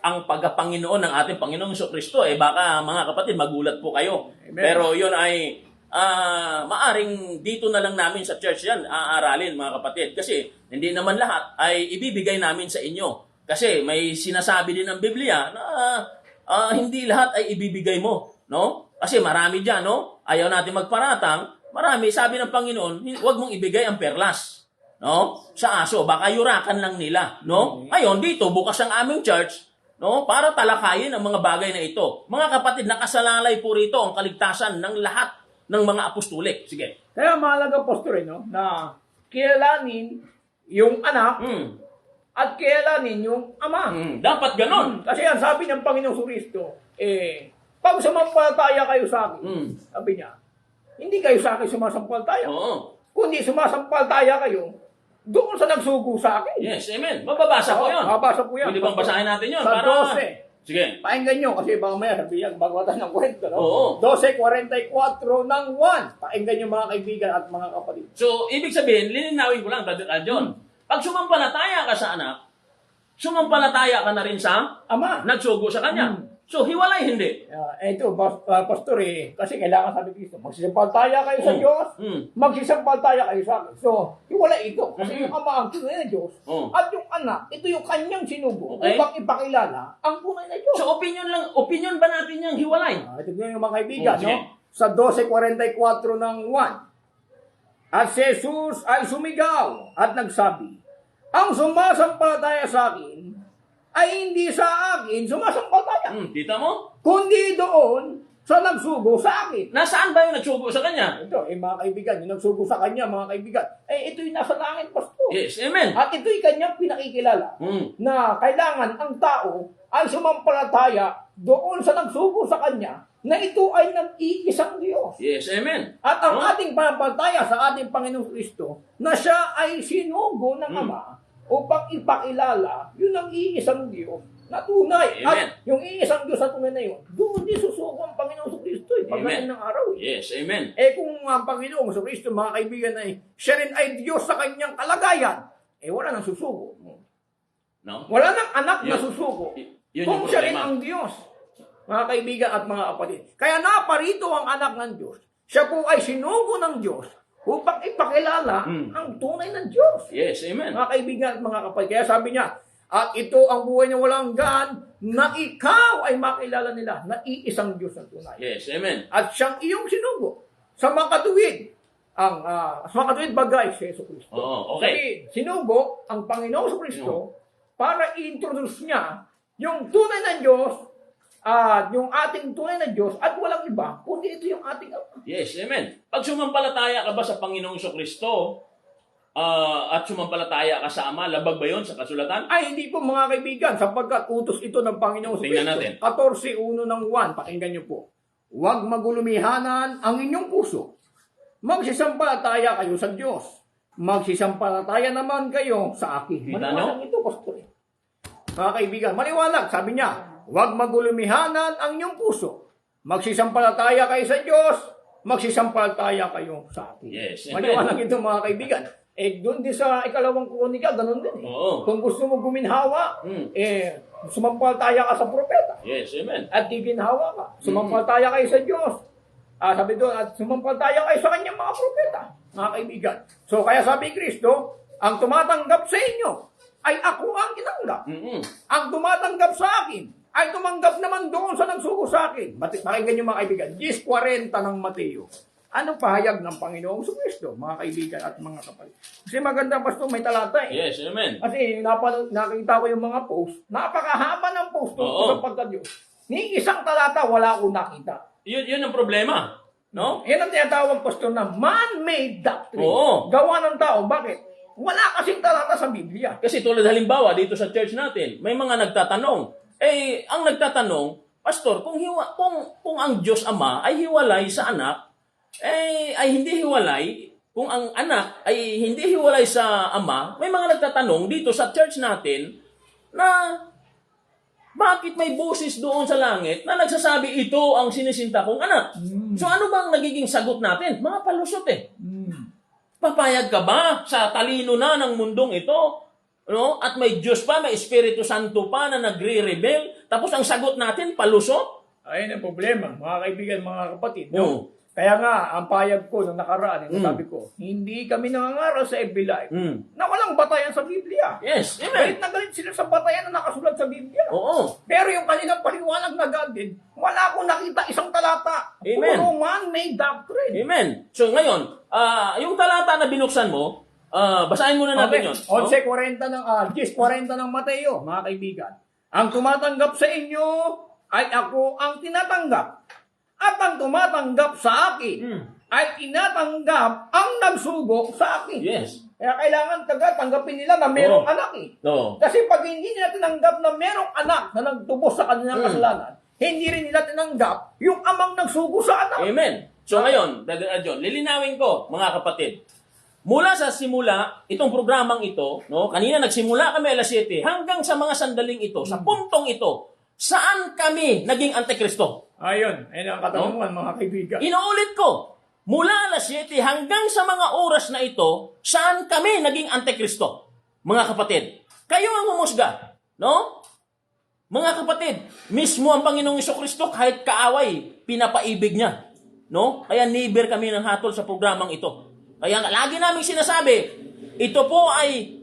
ang pagkapanginoon ng ating Panginoong Kristo, baka mga kapatid, magulat po kayo. Amen. Pero yun ay maaring dito na lang namin sa church yan aaralin, mga kapatid. Kasi hindi naman lahat ay ibibigay namin sa inyo. Kasi may sinasabi din ng Biblia na hindi lahat ay ibibigay mo, no? Kasi marami diyan, no? Ayaw natin magparatang. Marami, sabi ng Panginoon, huwag mong ibigay ang perlas, no? Sa aso, baka yurakan lang nila, no? Ngayon, dito bukas ang aming church, no? Para talakayin ang mga bagay na ito. Mga kapatid, nakasalalay po rito ang kaligtasan ng lahat ng mga apostolik. Sige. Kaya mahalaga, Pastor, na kilalanin yung anak at kilalanin yung ama. Dapat ganon. Kasi ang sabi ng Panginoong Kristo, pag sumampalataya kayo sa akin, sabi niya, hindi kayo sa akin sumasampalataya. Oo. Kundi sumasampalataya kayo doon sa nagsugo sa akin. Yes, amen. Mababasa po yun. Mababasa po yan. Pwede bang basahin natin yun? Sa Para... 12. Sige. Pakinggan nyo kasi baka maya sabihan, bagwatan ng kwento. No? Oo. 12:44 ng 1. Pakinggan nyo mga kaibigan at mga kapatid. So, ibig sabihin, lilinawin ko lang, Brother Aljon. Pag sumampalataya ka sa anak, sumampalataya ka na rin sa Ama. nagsugo sa kanya. So, hiwalay hindi. Ito, pastor kasi kailangan sabi Kristo, magsisampaltaya kayo sa Diyos, magsisampaltaya kayo sa akin. So, hiwala ito. Kasi yung ama ang tunay na Diyos, at yung anak, ito yung kanyang sinugo upang ipakilala ang tunay na Diyos. So, opinion ba natin yung hiwalay? Ito yung mga kaibigan, Sige. no? Sa 12:44 ng 1. At si Jesus ay sumigaw at nagsabi, ang sumasampalataya sa akin ay hindi sa akin sumasampalataya, Kita mo? kundi doon sa nagsugo sa akin. Nasaan ba yung nagsugo sa kanya? Ito, mga kaibigan, yung nagsugo sa kanya, mga kaibigan, ito yung nasa langit, pastor. Yes, amen. At ito'y kanyang pinakikilala na kailangan ang tao ay sumampalataya doon sa nagsugo sa kanya na ito ay nag-iisang Diyos. Yes, amen. At ang ating panampalataya sa ating Panginoong Kristo na siya ay sinugo ng Ama upang ipakilala yun ang iisang Diyos na tunay. Amen. At yung iisang Diyos na tunay na yun, doon din susuko ang Panginoong Kristo. Pagdating ng araw. Yes, amen. Kung ang Panginoong Kristo, mga kaibigan, ay siya rin ay Diyos sa kanyang kalagayan, wala nang susuko. No? Wala nang anak na susuko. Yun Kung yung siya rin problema. ang Diyos, mga kaibigan at mga kapatid. Kaya naparito ang anak ng Diyos. Siya po ay sinugo ng Diyos upang ipakilala ang tunay ng Diyos. Yes, amen. Mga kaibigan at mga kapatid. Kaya sabi niya, at ito ang buhay na walang hanggan, na ikaw ay makilala nila na iisang Diyos ang tunay. Yes, amen. At siyang iyong sinugo sa makatuwid sa makatuwid bagay si Yesu Cristo. Oo, okay. Kasi sinugo ang Panginoong Yesu Cristo para i-introduce niya yung tunay na Diyos at yung ating tunay na Diyos at walang iba, kundi ito yung ating Ama. Yes, amen. Pag sumampalataya ka ba sa Panginoong Kristo at sumampalataya ka sa Ama, labag ba yun sa kasulatan? Ay, hindi po mga kaibigan, sapagkat utos ito ng Panginoong Yesu Tingnan Cristo. natin. 14:1 ng 1, pakinggan niyo po. Huwag magulumihanan ang inyong puso. Magsisampalataya kayo sa Diyos. Magsisampalataya naman kayo sa akin. Kita Maliwanag ito, pastor. Mga kaibigan, maliwanag. Sabi niya, huwag magulumihanan ang inyong puso. Magsisampalataya kayo sa Diyos. Magsisampalataya kayo sa akin. Yes, amen. Maliwanag ito, mga kaibigan. Doon din sa 2 Kronika, ganun din. Oo. Kung gusto mo guminhawa, sumampalataya ka sa propeta. Yes, amen. At di ginhawa ka. Sumampalataya kayo sa Diyos. Sabi doon, at sumampalataya kayo sa kanyang mga propeta, mga kaibigan. So, kaya sabi Kristo, ang tumatanggap sa inyo ay ako ang tinanggap. Ang tumatanggap sa akin ay tumanggap naman doon sa nagsugo sa akin. Pakinggan niyo mga kaibigan, 10:40 ng Mateo. Anong pahayag ng Panginoong Kristo, mga kaibigan at mga kapatid? Kasi maganda, pastor, may talata eh. Yes, amen. Kasi nakita ko yung mga post, napakahaba ng post Oo. sa pagka-Diyos. Ni isang talata, wala akong nakita. Yun ang problema. No? Yan ang tinatawag, pastor, na man-made doctrine. Oo. Gawa ng tao. Bakit? Wala kasing talata sa Biblia. Kasi tulad halimbawa, dito sa church natin, may mga nagtatanong. Ang nagtatanong, Pastor, kung ang Diyos Ama ay hiwalay sa anak, ay hindi hiwalay, kung ang anak ay hindi hiwalay sa Ama, may mga nagtatanong dito sa church natin na bakit may boses doon sa langit na nagsasabi ito ang sinisinta kong anak? So ano bang nagiging sagot natin? Mga palusot eh. Papayag ka ba sa talino na ng mundong ito? No? At may Diyos pa, may Espiritu Santo pa na nagre-rebel, tapos ang sagot natin, palusot? Ayun ang problema, mga kaibigan, mga kapatid. No? Oo. Kaya nga, ang payag ko nung nakaraan, sabi ko, hindi kami nangangaral sa FB Live na walang batayan sa Biblia. Yes, Galit amen. na galit sila sa batayan na nakasulat sa Biblia. Oo. Pero yung kanilang paliwanag na din, wala akong nakita isang talata. Amen. Puro man-made doctrine. Amen. So ngayon, yung talata na binuksan mo, basahin muna natin yun. 11:40 ng 10:40 ng Mateo, mga kaibigan. Ang tumatanggap sa inyo ay ako ang tinatanggap. At ang tumatanggap sa akin ay tinatanggap ang nagsugo sa akin. Yes. Kaya kailangan tanggapin nila na merong anak eh. Oo. Kasi pag hindi nila tinanggap na merong anak na nagtubos sa kanilang kasalanan, hindi rin nila tinanggap yung amang nagsugo sa anak. Amen. So ngayon, Brother Adjon, lilinawin ko, mga kapatid. Mula sa simula, itong programang ito, no, kanina nagsimula kami alas 7, hanggang sa mga sandaling ito, sa puntong ito, Saan kami naging antikristo? Ayun ang katanungan, mga kaibigan. Inuulit ko, mula alas 7 hanggang sa mga oras na ito, saan kami naging antikristo? Mga kapatid, kayo ang humusga, no? Mga kapatid, mismo ang Panginoong Jesucristo kahit kaaway, pinapaibig niya, no? Kaya never kami ng hatol sa programang ito. Kaya lagi naming sinasabi, ito po ay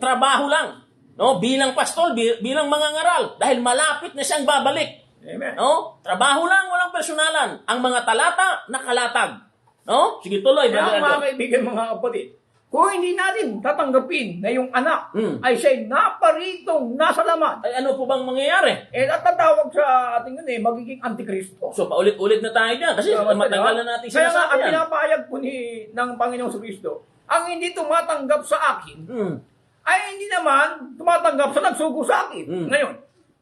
trabaho lang, no? Bilang pastol, bilang mangangaral, dahil malapit na siyang babalik. Amen. No? Trabaho lang, walang personalan. Ang mga talata, nakalatag. No? Sige, tuloy. Kaya Brother mga Adjo. kaibigan, mga kapatid, kung hindi natin tatanggapin na yung anak ay siya'y naparitong nasa laman, Ay, ano po bang mangyayari? natatawag sa ating magiging antikristo. So, paulit-ulit na tayo dyan. Kasi matagal na natin Kaya nga, sinasabi ang yan. pinapayag po ng Panginoong Kristo, ang hindi tumatanggap sa akin, ay hindi naman tumatanggap sa nagsugo sa akin. Ngayon,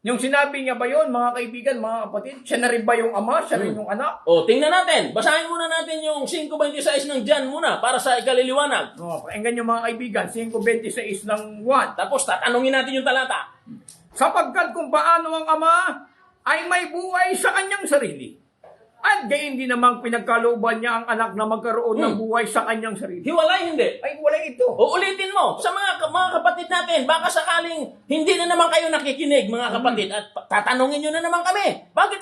yung sinabi niya ba yun, mga kaibigan, mga kapatid, siya na rin ba yung ama, siya rin yung anak? O, tingnan natin. Basahin muna natin yung 5.26 ng John muna para sa ikaliliwanag. Pakinggan nyo mga kaibigan, 5.26 ng 1. Tapos, tatanungin natin yung talata. Sapagkat kung paano ang ama ay may buhay sa kanyang sarili. At gayon din namang pinagkalooban niya ang anak na magkaroon ng buhay sa kanyang sarili. Hiwalay, hindi. Ay, wala ito. O ulitin mo, sa mga kapatid natin, baka sakaling hindi na naman kayo nakikinig, mga kapatid, at tatanungin nyo na naman kami. Bakit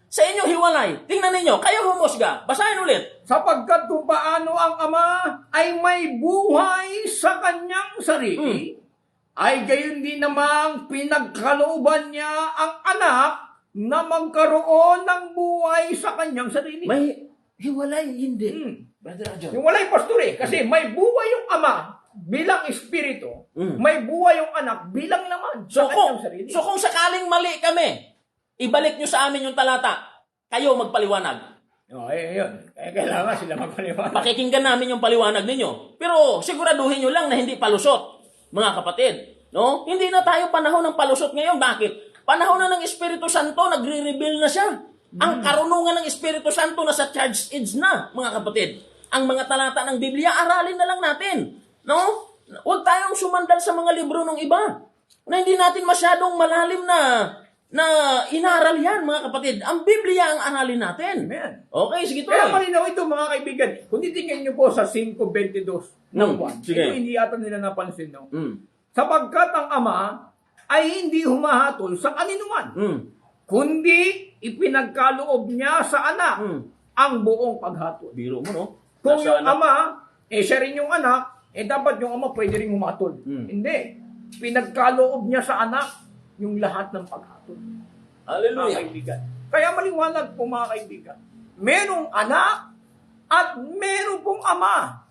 sa inyo hiwalay? Tingnan ninyo, kayo humusga. Basahin ulit. Sapagkat kung paano ang ama ay may buhay sa kanyang sarili, ay gayon din namang pinagkalooban niya ang anak na magkaroon ng buhay sa kanyang sarili. May hiwalay, hindi. Brother Adjo. Yung walay pastor kasi may buhay yung ama bilang espiritu, may buhay yung anak bilang laman sa kanyang sarili. So kung sakaling mali kami, ibalik nyo sa amin yung talata. Kayo magpaliwanag. Yun. Kailangan sila magpaliwanag. Pakikinggan namin yung paliwanag ninyo. Pero siguraduhin nyo lang na hindi palusot, mga kapatid. No? Hindi na tayo panahon ng palusot ngayon. Bakit? Panahon na ng Espiritu Santo, nagre-reveal na siya. Ang karunungan ng Espiritu Santo na sa charge age na, mga kapatid. Ang mga talata ng Biblia, aralin na lang natin. No? Huwag tayong sumandal sa mga libro ng iba. Na hindi natin masyadong malalim na inaral yan, mga kapatid. Ang Biblia ang aralin natin. Amen. Okay, sige to. Kaya malinaw ito, mga kaibigan. Kung titingnan nyo po sa 5.22 ng 1, sige. ito hindi yata nila napansin, no? Sapagkat ang ama ay hindi humahatol sa kaninuman, kundi ipinagkaloob niya sa anak ang buong paghatol. Biro mo, no? Kung yung ama, siya rin yung anak, dapat yung ama pwede rin humatol. Hindi. Pinagkaloob niya sa anak yung lahat ng paghatol. Hallelujah. Mga kaibigan. Kaya maliwanag po, mga kaibigan. Merong anak at meron pong ama.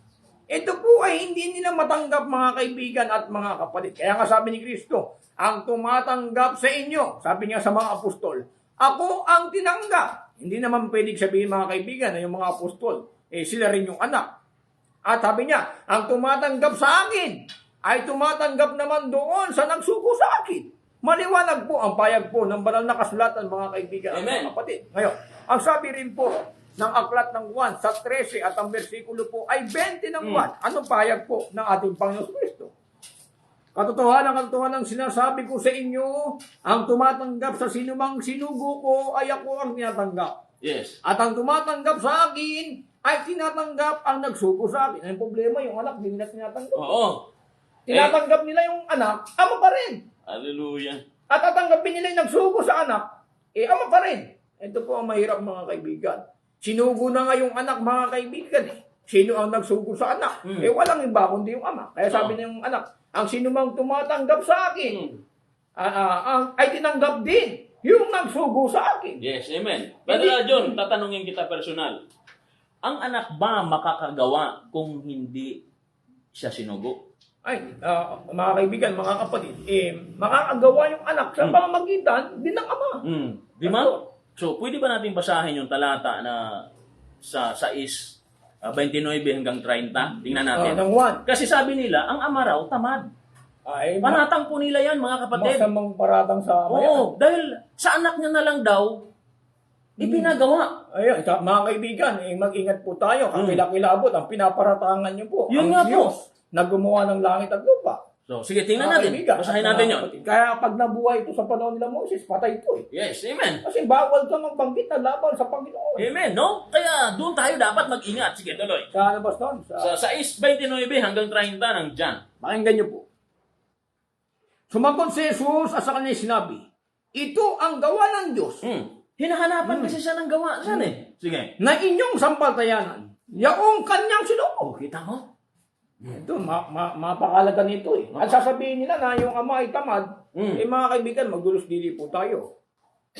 Ito po ay hindi nila matanggap, mga kaibigan at mga kapatid. Kaya nga sabi ni Kristo, ang tumatanggap sa inyo, sabi niya sa mga apostol, ako ang tinanggap. Hindi naman pwedeng sabihin, mga kaibigan, na yung mga apostol, sila rin yung anak. At sabi niya, ang tumatanggap sa akin, ay tumatanggap naman doon sa nagsuko sa akin. Maliwanag po ang payag po ng banal na kasulatan, mga kaibigan at mga kapatid. Ngayon, ang sabi rin po ng aklat ng Juan sa 13 at ang versikulo po ay 20 ng Juan. Anong payag po ng ating Panginoon Kristo? Katotohanan sinasabi ko sa inyo, ang tumatanggap sa sinumang sinugo ko ay ako ang tinatanggap. Yes. At ang tumatanggap sa akin ay tinatanggap ang nagsuko sa akin. Ang problema, yung anak, hindi nila tinatanggap. Oo. Tinatanggap nila yung anak, ama pa rin. Hallelujah. At tatanggapin nila yung nagsuko sa anak, ama pa rin. Ito po ang mahirap, mga kaibigan. Sinugo na nga yung anak, mga kaibigan. Sino ang nagsugo sa anak? Walang iba kundi yung ama. Kaya sabi niya yung anak, ang sinumang tumatanggap sa akin, ay tinanggap din yung nagsugo sa akin. Yes, amen. Brother John, tatanungin kita personal. Ang anak ba makakagawa kung hindi siya sinugo? Ay, mga kaibigan, mga kapatid, makakagawa yung anak sa pamamagitan din ng ama. Di ba? So, pwede ba natin basahin yung talata na sa 29 hanggang 30? Tingnan natin. Ng 1. Kasi sabi nila, ang ama raw tamad. Ay, Panatang po nila yan, mga kapatid. masamang paratang sa ama. Oo, dahil sa anak niya na lang daw, ipinagawa. Ayun, mga kaibigan, mag-ingat po tayo. Kakilakilabot, ang pinaparatangan niyo po. Yun ang nga po. Diyos na gumawa ng langit at lupa. So, sige, tingnan Mga natin. kaibigan, Basahin at natin mga yun. kapatid. Kaya pag nabuhay ito sa panahon nila Moses, patay ito eh. Yes, amen. Kasi bawal ka magbanggit na laban sa Panginoon. Amen, no? Kaya doon tayo dapat mag-ingat. Sige, tuloy. Sa ano ba doon? Sa 6:29 hanggang 30 ng John. Pakinggan niyo po. Sumagot si Jesus at sa kanya sinabi, ito ang gawa ng Diyos Hinahanapan kasi siya ng gawa saan eh. Sige. na inyong sampaltayanan. Yaong kanyang sinuko. Kita mo? Ito, mapakalaga nito eh. At sasabihin nila na yung ama ay tamad, mga kaibigan, magdulos dili po tayo.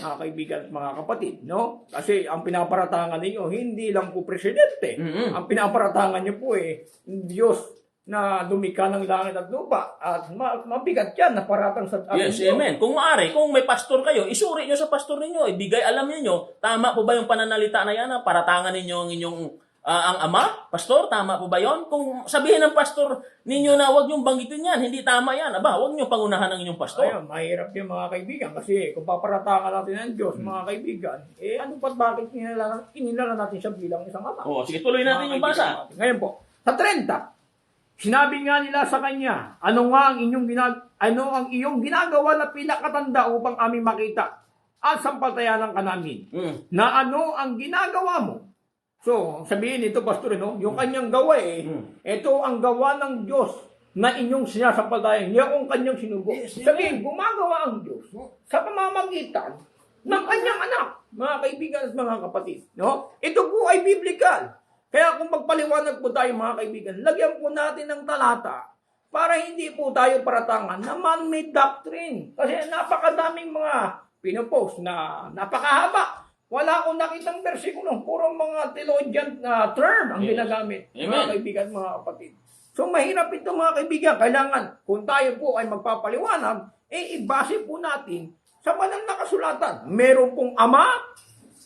Mga kaibigan at mga kapatid, no? Kasi ang pinaparatangan ninyo, hindi lang po presidente. Ang pinaparatangan niyo po Diyos na lumikha ng langit at lupa. At mabigat yan na paratang sa ating Yes, Diyos. amen. Kung maaari, kung may pastor kayo, isuri nyo sa pastor ninyo. Ibigay alam niyo, tama po ba yung pananalita na yan? Paratangan ninyo ang inyong ang ama? Pastor, tama po ba yon? Kung sabihin ng pastor ninyo na huwag niyong banggitin yan, hindi tama yan. Aba, huwag niyo pangunahan ng inyong pastor. Ayun, mahirap yung mga kaibigan. Kasi kung paparatangan natin ng Diyos, mga kaibigan, ano pa bakit kinilala natin siya bilang isang ama? Oo, sige, tuloy natin yung basa. Ngayon po, sa 30, sinabi nga nila sa kanya, ano ang iyong ginagawa na pinakatanda upang aming makita at sampaltayanan ka namin? Na ano ang ginagawa mo? So, sabihin ito, pastor, yung kanyang gawa ito ang gawa ng Diyos na inyong sinasampaltayan. Yung kanyang sinugo. Sabihin, gumagawa ang Diyos sa pamamagitan ng kanyang anak, mga kaibigan at mga kapatid. No? Ito po ay biblical. Kaya kung magpaliwanag po tayo mga kaibigan, lagyan po natin ng talata para hindi po tayo paratangan na man-made doctrine. Kasi napakadaming mga pinopost na napakahaba. Wala akong nakitang versikulo. Puro mga theologian term ang ginagamit. Amen. Mga kaibigan, mga kapatid. So mahirap ito mga kaibigan. Kailangan kung tayo po ay magpapaliwanag, ibase po natin sa banal na kasulatan. Meron pong ama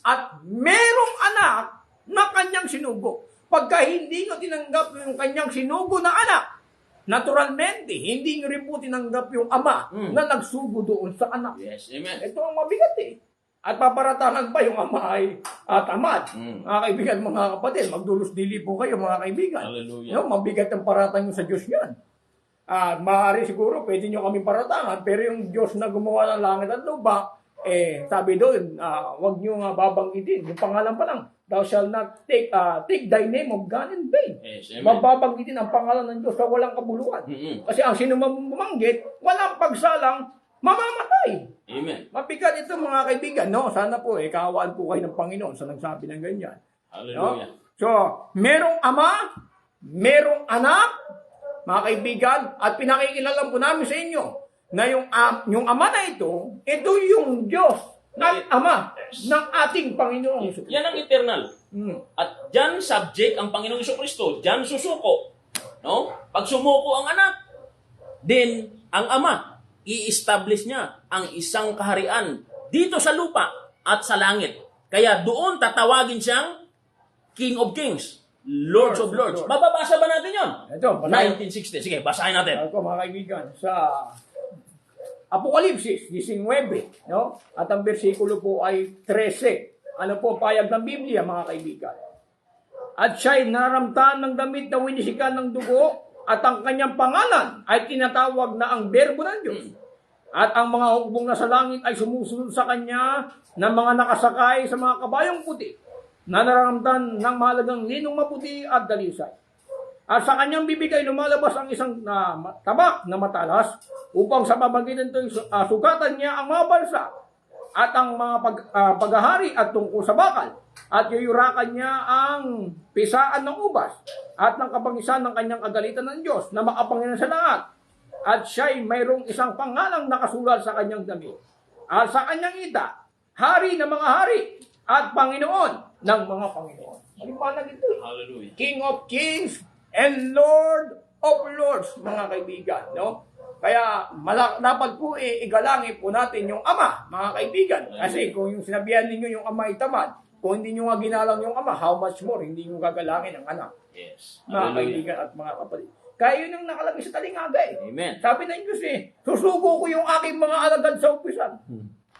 at merong anak na kanyang sinugo. Pagka hindi nyo tinanggap yung kanyang sinugo na anak, naturalmente, hindi nyo rin po tinanggap yung ama na nagsugo doon sa anak. Yes, amen. Ito ang mabigat At paparatangan pa yung ama ay tamad. Mga kaibigan, mga kapatid, magdulos dili po kayo mga kaibigan. Hallelujah. Mabigat ang paratang nyo sa Diyos yan. Maaari siguro, pwede nyo kami paratangan, pero yung Diyos na gumawa ng langit at lupa, sabi doon, wag nyo nga babanggitin. Yung pangalan pa lang, thou shall not take thy name of God in vain. Yes, amen. Mababanggitin ang pangalan ng Diyos sa walang kabuluhan. Kasi ang sino man bumanggit, walang pagsalang, mamamatay. Amen. Mabigat ito mga kaibigan, no? Sana po, kaawaan po kayo ng Panginoon sa nagsabi ng ganyan. Hallelujah. No? So, merong ama, merong anak, mga kaibigan, at pinakikilala po namin sa inyo na yung ama na ito yung Diyos at ama ng ating Panginoon. Yan ang eternal. At dyan subject ang Panginoong Jesucristo. Dyan susuko. No? Pag sumuko ang anak, then ang ama, i-establish niya ang isang kaharian dito sa lupa at sa langit. Kaya doon tatawagin siyang King of Kings, Lords of Lords. Mababasa ba natin yun? Ito, 1960. Sige, basahin natin. Ako mga kaibigan, sa Apokalipsis 19, no? At ang bersikulo po ay 13. Ano po payag ng Biblia, mga kaibigan? At siya'y naramtan ng damit na winisikan ng dugo, at ang kanyang pangalan ay tinatawag na ang Berbo ng Diyos. At ang mga hukbong nasa langit ay sumusunod sa kanya ng mga nakasakay sa mga kabayong puti na nararamdan ng mahalagang linong maputi at dalisay. At sa kanyang bibig ay lumalabas ang isang tabak na matalas upang sa pamagitan ito sugatan niya ang mga bansa at ang mga paghahari at tungkol sa bakal. At yuyurakan niya ang pisaan ng ubas at ng kapangisan ng kanyang kagalitan ng Diyos na makapangyarihan sa lahat. At siya'y mayroong isang pangalang nakasulat sa kanyang damit. At sa kanyang ita, hari ng mga hari at Panginoon ng mga Panginoon. Maliwanag ito. Hallelujah. King of Kings and Lord of Lords, mga kaibigan. No? Kaya dapat po igalangin po natin yung ama, mga kaibigan. Kasi kung yung sinabihan ninyo yung ama ay tamad, kung hindi nyo nga ginalang yung ama, how much more hindi nyo gagalangin ang anak. Yes. Mga kaibigan at mga kapatid. Kaya yun yung nakalagay sa talingaga Amen. Sabi ng Diyos susugo ko yung aking mga alagad sa upisan.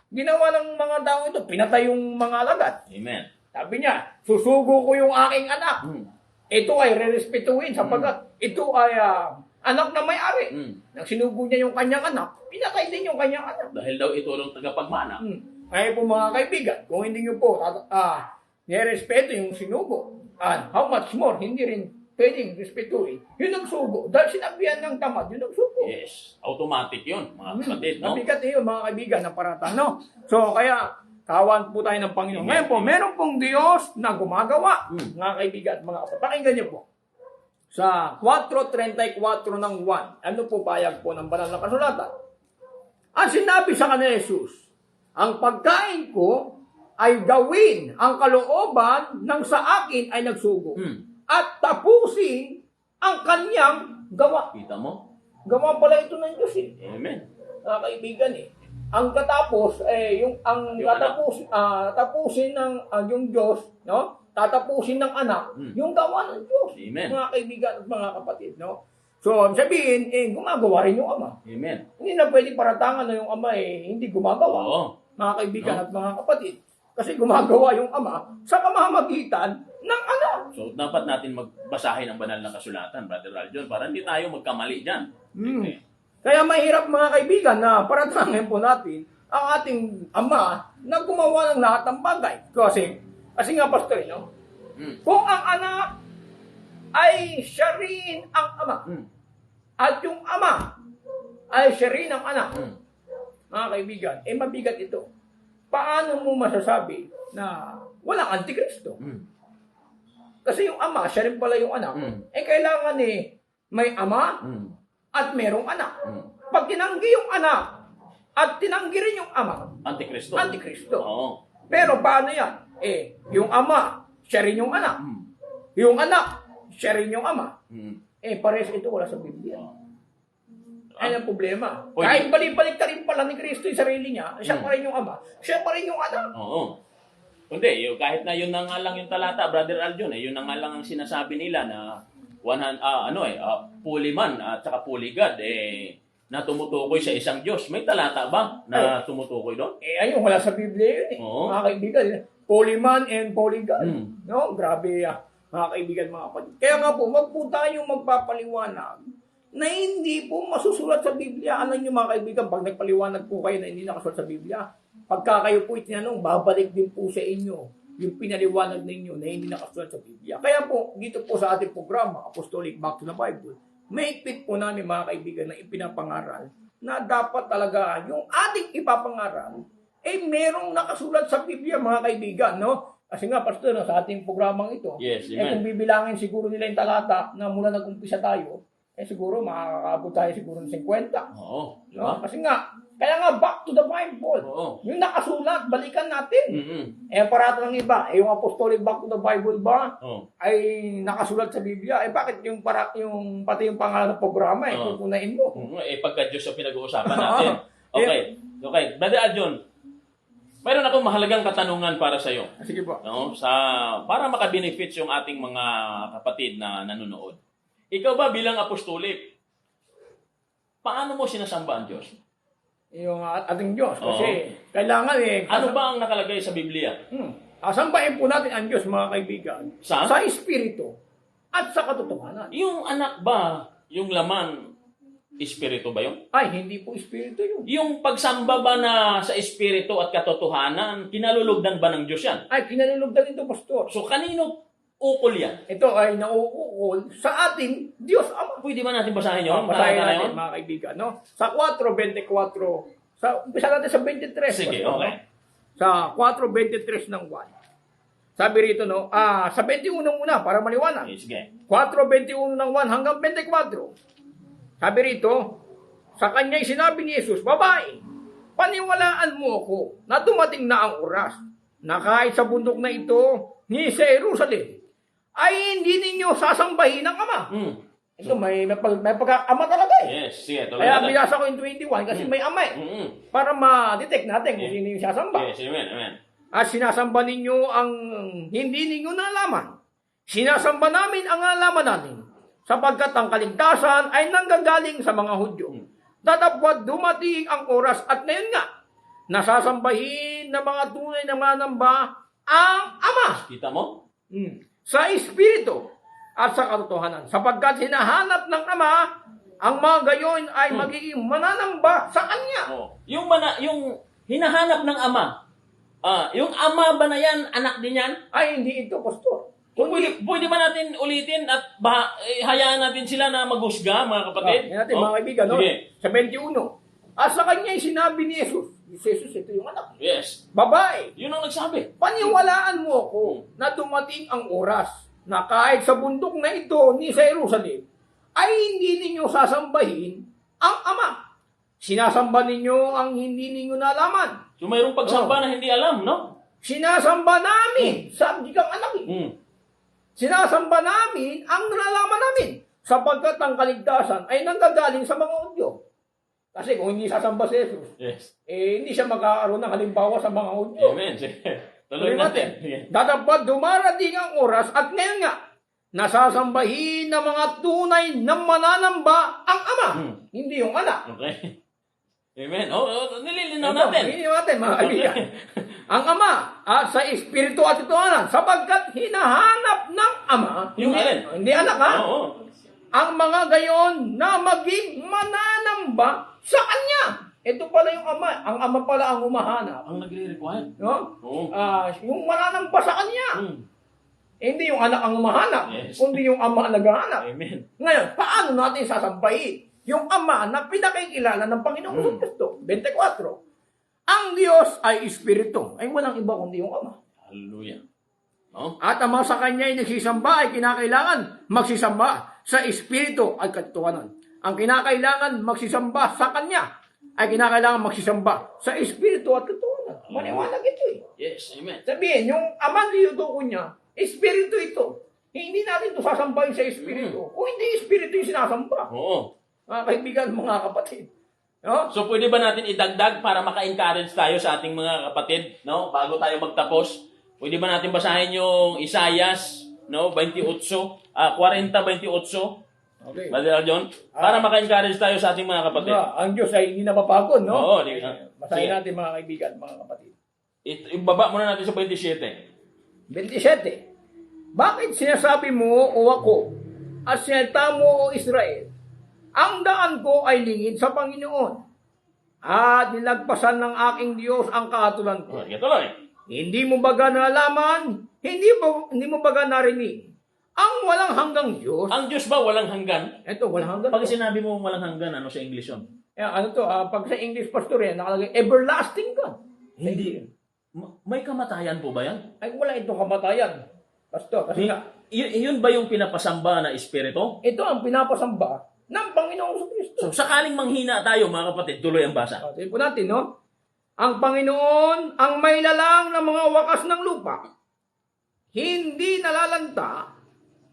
Ginawa ng mga tao ito, pinatay yung mga alagad. Amen. Sabi niya, susugo ko yung aking anak. Ito ay rerespetuhin sapagkat ito ay anak na may-ari. Nang sinugo niya yung kanyang anak, pinatay din yung kanyang anak. Dahil daw ito ng tagapagmana. Kaya po mga kaibigan, kung hindi nyo po nirespeto yung sinugo, how much more, hindi rin pwedeng respetuhin. Yun ang sugo. Dahil sinabihan ng tamad, yun ang sugo. Yes. Automatic yun, mga kapatid, no? Mabigat yun, mga kaibigan, ng parata, no? So, kaya, kawan po tayo ng Panginoon. Ngayon po, meron pong Diyos na gumagawa, mga kaibigan, mga kapatid. Pakinggan niyo po. Sa 4.34 ng 1, ano po payag po ng banal na kasulatan? Ang sinabi sa kanila Jesus, ang pagkain ko ay gawin ang kalooban ng sa akin ay nagsugo. At tapusin ang kanyang gawa. Kita mo? Gawa pala ito ng Diyos eh. Amen. Mga kaibigan eh. Ang katapos, tapusin ng yung Diyos, no? Tatapusin ng anak, yung gawa ng Diyos. Amen. Mga kaibigan at mga kapatid, no? So, sabihin, gumagawa rin yung ama. Amen. Hindi na pwede paratangan na yung ama hindi gumagawa. Oo. Mga kaibigan at mga kapatid. Kasi gumagawa yung ama sa pamamagitan ng anak. So, dapat natin magbasahin ang banal na kasulatan, Brother Aljon, para hindi tayo magkamali dyan. Okay. Kaya mahirap mga kaibigan na paratangin po natin ang ating ama na gumawa ng lahat ng bagay. Kasi nga pastor, no? Kung ang anak ay siya rin ang ama at yung ama ay siya rin ang anak, mga kaibigan, mabigat ito. Paano mo masasabi na walang Antikristo? Kasi yung ama, siya rin pala yung anak. Kailangan may ama at merong anak. Pag tinanggi yung anak at tinanggi rin yung ama, Antikristo. Antikristo. Oo. Pero paano yan? Yung ama, siya rin yung anak. Yung anak, siya rin yung ama. Pares ito wala sa Biblia. Ayun ang problema. Kahit balik-balik ka rin pala ni Kristo yung sarili niya, siya pa rin yung ama, siya pa rin yung anak. Oo. Hindi, kahit na yun na nga lang yung talata, Brother Aljon, yun na nga lang ang sinasabi nila na fully man at saka fully God, na tumutukoy sa isang Diyos. May talata ba na tumutukoy doon? Ayun, wala sa Biblia yun Oo. Mga kaibigan, fully man and fully God. No, grabe mga kaibigan, mga kapatid. Kaya nga po, wag po tayong magpapaliwanag na hindi po masusulat sa Biblia. Alam niyo mga kaibigan, pag nagpaliwanag po kayo na hindi nakasulat sa Biblia, pagka kayo po itinanong, babalik din po sa inyo yung pinaliwanag ninyo na hindi nakasulat sa Biblia. Kaya po, dito po sa ating programa, Apostolic Back to the Bible, mahigpit po namin mga kaibigan na ipinapangaral na dapat talaga yung ating ipapangaral merong nakasulat sa Biblia mga kaibigan, no? Kasi nga, Pastor, sa ating programang ito, Yes, amen. kung bibilangin siguro nila yung talata na mula nag-umpisa tayo, siguro makakaabot tayo siguro ng 50. Oo. Di No? ba? Kasi nga, kaya nga, back to the Bible. Oo. Yung nakasulat, balikan natin. Parata ng iba, yung Apostolic Back to the Bible ba, Oo. ay nakasulat sa Biblia? Bakit yung pati yung pangalan ng programa, kukunain mo? Pagka-Diyos ang pinag-uusapan natin. Okay. Brother Aljon, mayroon akong mahalagang katanungan para sa iyo. Sige po. No? Para makabenefits yung ating mga kapatid na nanonood. Ikaw ba bilang apostolik, paano mo sinasamba ang Diyos? Yung ating Diyos. Kasi kailangan Ano ba ang nakalagay sa Biblia? Sambahin po natin ang Diyos, mga kaibigan. Sa Espiritu at sa katotohanan. Yung anak ba, yung laman, Espiritu ba yun? Ay, hindi po Espiritu yun. Yung pagsamba ba na sa Espiritu at katotohanan, kinalulugdan ba ng Diyos yan? Ay, kinalulugdan ito, Pastor. So, kanino ukol yan? Ito ay nauukol sa ating Diyos Ama. Pwede ba natin basahin yun? Basahin Talata na natin, yun? mga kaibigan. No? Sa 4.24, umpisa natin sa 23. Sige, Pastor, okay. no? Sa 4.23 ng 1. Sabi rito, no? Sa 21 muna, para maliwanag. Okay, sige. 4.21 ng 1 hanggang 24. Sabi rito, sa kanya'y sinabi ni Jesus, babae, paniwalaan mo ako na dumating na ang oras na kahit sa bundok na ito ni sa Jerusalem ay hindi ninyo sasambahin ng Ama. Ito may pagka-ama talaga Yes, sige. Tuloy Kaya natin. binasa ko yung 21 kasi may ama para ma-detect natin kung sino yung sasamba. Yes, amen. At sinasamba ninyo ang hindi ninyo nalaman. Sinasamba namin ang nalaman natin sapagkat ang kaligtasan ay nanggagaling sa mga Hudyo. Datapwat dumating ang oras at ngayon nga, nasasambahin ng mga tunay na manamba ang Ama. Kita mo? Sa Espiritu at sa katotohanan. Sapagkat hinahanap ng Ama ang mga gayon ay magiging mananamba sa Kanya. Oh. Yung hinahanap ng ama. Yung ama ba na yan, anak din yan? Ay, hindi ito, Pastor. Pwede ba natin ulitin at hayaan natin sila na maghusga, mga kapatid? Yan natin, mga kaibigan, no? Sige. Sa 21. Sa Kanya sinabi ni Jesus, Jesus, ito yung anak. Yes. Babae, Yun ang nagsabi. paniwalaan mo ako na dumating ang oras na kahit sa bundok na ito ni sa Jerusalem, ay hindi ninyo sasambahin ang Ama. Sinasamba ninyo ang hindi ninyo nalaman. So mayroong pagsamba na hindi alam, no? Sinasamba namin, sabi kang anak. Sinasamba namin ang nalalaman namin sapagkat ang kaligtasan ay nanggagaling sa mga Hudyo. Kasi kung hindi sasamba si Jesus, Yes. hindi siya magkakaroon ng halimbawa sa mga Hudyo. Amen. Sige. Tuloy natin. Sige. Datapwat dumarating ang oras at ngayon nga, nasasambahin ng mga tunay na mananamba ang Ama, hindi yung anak. Okay. Amen. Nililinaw Ito, natin. nililinaw natin, mga kaibigan. Ang Ama sa Espiritu at itoanan, sapagkat hinahanap ng Ama, Yung alin? hindi anak ha, Oo. ang mga gayon na maging mananamba sa Kanya. Ito pala yung Ama. Ang Ama pala ang humahanap. Ang nagre-require. No? Oo. Yung mananamba sa Kanya. Hindi yung anak ang humahanap, Yes. kundi yung Ama ang naghahanap. Amen. Ngayon, paano natin sasampahin yung Ama na pinakikilala ng Panginoong Kristo? 24. Ang Diyos ay Espiritu. Ay walang iba kundi yung Ama. Hallelujah. No? At ang mga sa Kanya ay nagsisamba ay kinakailangan magsisamba sa Espiritu at katotohanan. Ang kinakailangan magsisamba sa Kanya ay kinakailangan magsisamba sa Espiritu at katotohanan. Maniwanag ito eh. Yes. Amen. Sabihin, yung Ama tinutukoy niya, Espiritu ito. Hindi natin ito sasambahin sa Espiritu. Kung hindi Espiritu yung sinasamba. Oo. Mga kaibigan, mga kapatid. No? So pwede ba natin idagdag para maka-encourage tayo sa ating mga kapatid, no? Bago tayo magtapos, pwede ba natin basahin yung Isaias, no, 40:28? Okay. Brother John, para maka-encourage tayo sa ating mga kapatid. Ang Diyos ay hindi napapagod, no? Oo, Basahin sige. natin, mga kaibigan, mga kapatid. Ibaba muna natin sa 27. 27. Bakit sinasabi mo, o ako, at sinalta mo, o Israel, ang daan ko ay lingid sa Panginoon, at nilagpasan ng aking Diyos ang kahatulan ko. Sige, tuloy. Hindi mo baga nalaman, hindi mo baga narinig, ang walang hanggang Diyos. Ang Diyos ba walang hanggan? Ito, walang hanggang. Pag sinabi mo walang hanggan, ano sa English yun? Pag sa English pastor yan, nakalagay, everlasting God. Hindi. May kamatayan po ba yan? Ay, wala itong kamatayan. Pastor, kasi nga, Yun ba yung pinapasamba na espiritu? ito ang pinapasamba ng Panginoong Kristo. So, sakaling manghina tayo, mga kapatid, tuloy ang basa. Tingnan po natin, no? Ang Panginoon, ang may lalang ng mga wakas ng lupa, hindi nalalanta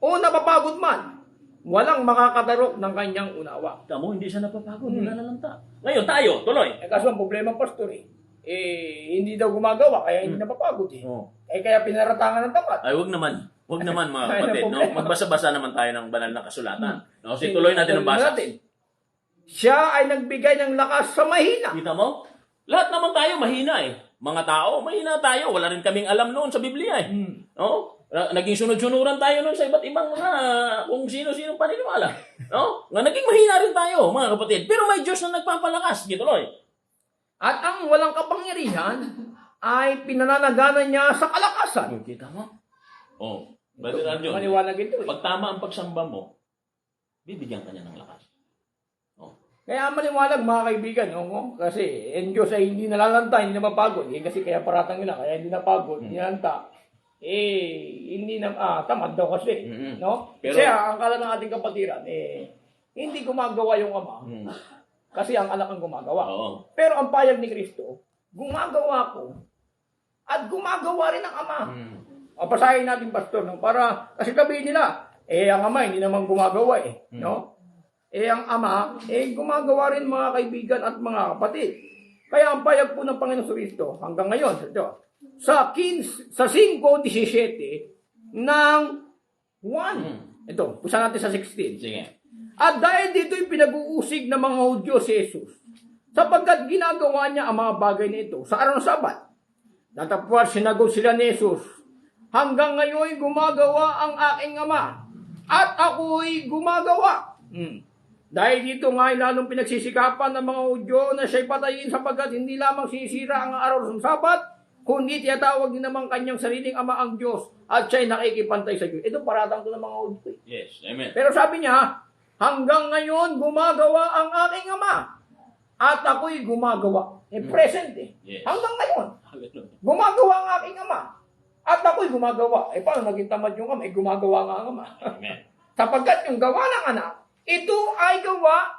o napapagod man, walang makakatarok ng kanyang unawa. Tamo, hindi siya napapagod, nalalanta. Ngayon, tayo, tuloy. Kaso ang problema, pastor, hindi daw gumagawa, kaya hindi napapagod. Oh. Kaya pinaratangan ng tapat. Ay, wag naman. Wag naman, mga Ay, kapatid. No? problema. Magbasa-basa naman tayo ng banal na kasulatan. No? So, tuloy natin ang basa. Siya ay nagbigay ng lakas sa mahina. Kita mo? Lahat naman tayo mahina eh. Mga tao, mahina tayo. Wala rin kaming alam noon sa Biblia eh. No? Naging sunod-sunuran tayo noon sa iba't ibang mga kung sino-sino paniniwala. No? Naging mahina rin tayo, mga kapatid. Pero may Diyos na nagpapalakas. Tuloy. At ang walang kapangyarihan ay pinananaganan niya sa kalakasan. Kita mo? Oh, Brother Arjun, Maniwalag ito. pag tama ang pagsamba mo, bibigyan ka niya ng lakas. Oh. Kaya maniwalag, mga kaibigan, no? Kasi ang Diyos ay hindi nalalanta, hindi napapagod. Kasi kaya paratang nila, kaya hindi napagod, hindi nalanta. Hindi na, tamad daw kasi. No? Pero, kasi ang akala ng ating kapatiran, hindi gumagawa yung Ama. Kasi ang anak ang gumagawa. Oo. Pero ang payag ni Kristo, gumagawa ko at gumagawa rin ang Ama. Pasahin natin, pastor, no? Para, kasi sabihin nila, ang Ama hindi naman gumagawa no? Ang Ama, gumagawa rin, mga kaibigan at mga kapatid. Kaya ang payag po ng Panginoon Kristo hanggang ngayon, sa 5:17 ng 1. Ito, pusa natin sa 16. sige. At dahil dito'y pinag-uusig ng mga Hudyo si Jesus, sapagkat ginagawa niya ang mga bagay na ito sa araw ng Sabat. Datapwat sinagot sila ni Jesus, hanggang ngayon gumagawa ang aking Ama, at ako'y gumagawa. Dahil dito nga ay lalong pinagsisikapan ng mga Hudyo na siya'y patayin sapagkat hindi lamang sinisira ang araw ng Sabat, kundi tiyatawag din naman kanyang sariling ama ang Diyos at siya'y nakikipantay sa Diyos. Ito paratang to ng mga Hudyo. Yes, amen. Pero sabi niya, hanggang ngayon gumagawa ang aking ama at ako'y gumagawa. Present eh. Yes. Hanggang ngayon, Hallelujah. gumagawa ang aking ama at ako'y gumagawa. Paano naging tamad yung ama? Gumagawa nga ang ama. Amen. Sapagkat yung gawa ng anak, ito ay gawa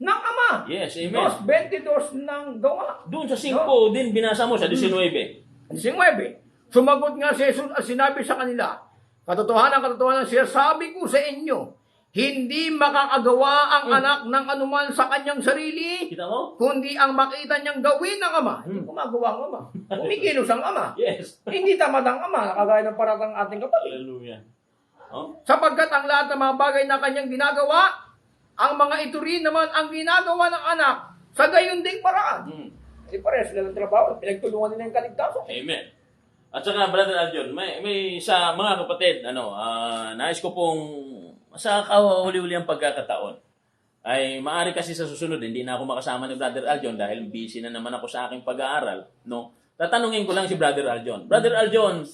ng ama. Yes, amen. Dos 22 ng gawa. Doon sa 5 din binasa mo sa 19. 19. Sumagot nga si Jesus at sinabi sa kanila, katotohanan, sinasabi ko sa inyo, hindi makakagawa ang anak ng anuman sa kanyang sarili, Kita mo? kundi ang makita niyang gawin ng ama. Hindi gumagawa ang ama. Kumikilos ang ama. Yes. Hindi tamad ang ama, nakagaya ng paratang ating kapatid. Hallelujah. Oh? Sapagkat ang lahat ng mga bagay na kanyang ginagawa, ang mga ito rin naman ang ginagawa ng anak sa gayon ding paraan. Hindi pares sila ng trabaho. Pinagtulungan nila yung kaligtasan. Amen. At saka, Brother Aljon, may sa mga kapatid, nais ko pong sa kahuli-huli ang pagkakataon, ay maaari kasi sa susunod, hindi na ako makasama ni Brother Aljon dahil busy na naman ako sa aking pag-aaral. No? Tatanungin ko lang si Brother Aljon. Brother Aljon,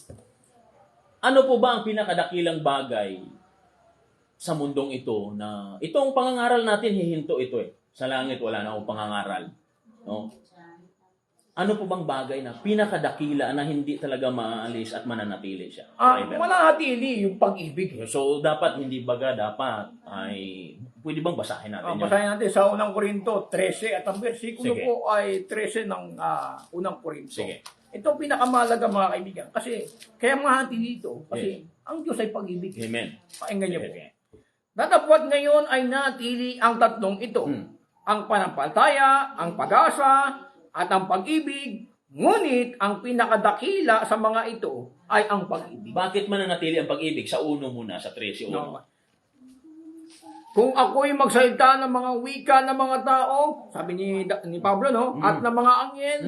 ano po ba ang pinakadakilang bagay sa mundong ito na itong pangangaral natin, hihinto ito eh. Sa langit, wala na akong pangangaral. No? Ano po bang bagay na pinakadakila na hindi talaga maaalis at mananatili siya? Mananatili yung pag-ibig. So, dapat hindi baga, dapat ay, pwede bang basahin natin yun? Basahin natin sa unang Korinto 13 at ang versikulo Sige. po ay 13 ng unang Korinto. Sige. Ito ang pinakamahalaga mga kaibigan. Kasi, kaya mahati dito. Kasi, ang Diyos ay pag-ibig. Amen. Pakinggan niyo po. Sige. Datapwat ngayon ay natili ang tatlong ito. Ang panampalataya, ang pag-asa, at ang pag-ibig. Ngunit ang pinakadakila sa mga ito ay ang pag-ibig. Bakit mananatili ang pag-ibig? Sa uno muna, sa 13. No. Kung ako'y magsalita ng mga wika ng mga tao, sabi ni Pablo, no? At ng mga anghel,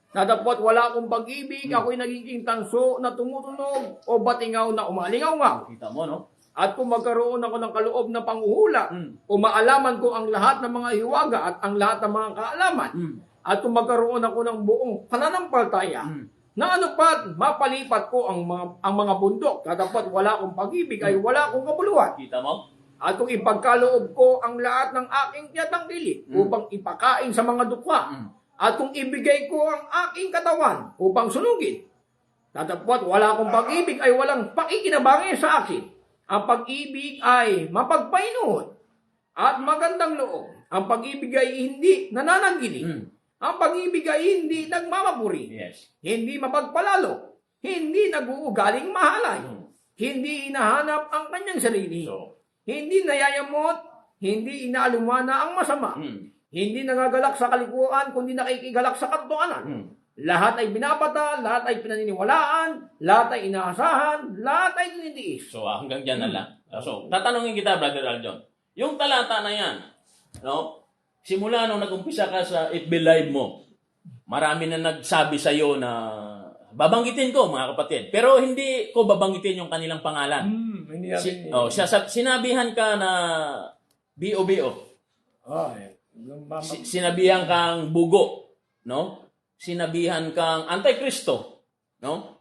na dapat wala akong pag-ibig, ako'y nagiging tanso na tumutunog o batingaw na umalingaw-ngaw. Kita mo, no? At kung magkaroon ako ng kaloob na panghuhula, o maalaman ko ang lahat ng mga hiwaga at ang lahat ng mga kaalaman, at kung magkaroon ako ng buong pananampalataya, na ano pat, mapalipat ko ang mga bundok, na dapat wala akong pag-ibig ay wala akong kabuluhan. Kita mo? At kung ipagkaloob ko ang lahat ng aking tiyatangkili upang ipakain sa mga dukha, at kung ibigay ko ang aking katawan upang sunugin, tatapwat wala akong pag-ibig ay walang pakikinabangin sa akin. Ang pag-ibig ay mapagpainuod at magandang loob. Ang pag-ibig ay hindi nanananggiling. Ang pag-ibig ay hindi nagmamapuri. Yes. Hindi mapagpalalo. Hindi nag-uugaling mahalay. Hindi inahanap ang kanyang sarili. So, Hindi nayayamot. Hindi inaalumana ang masama. Hindi nagagalak sa kalikuan, kundi nakikigalak sa katotohanan. Lahat ay binabata, lahat ay pinaniniwalaan, lahat ay inaasahan, lahat ay dinitiis. so hanggang dyan na lang. So, tatanungin kita, Brother Aljon. Yung talata na yan, no? Simula nung nag-umpisa ka sa FB Live mo, marami na nagsabi sa'yo na babanggitin ko, mga kapatid. Pero hindi ko babanggitin yung kanilang pangalan. Hindi natin. Sinabihan ka na B.O.B.O. Sinabihan kang bugo, no? Sinabihan kang Antikristo, no?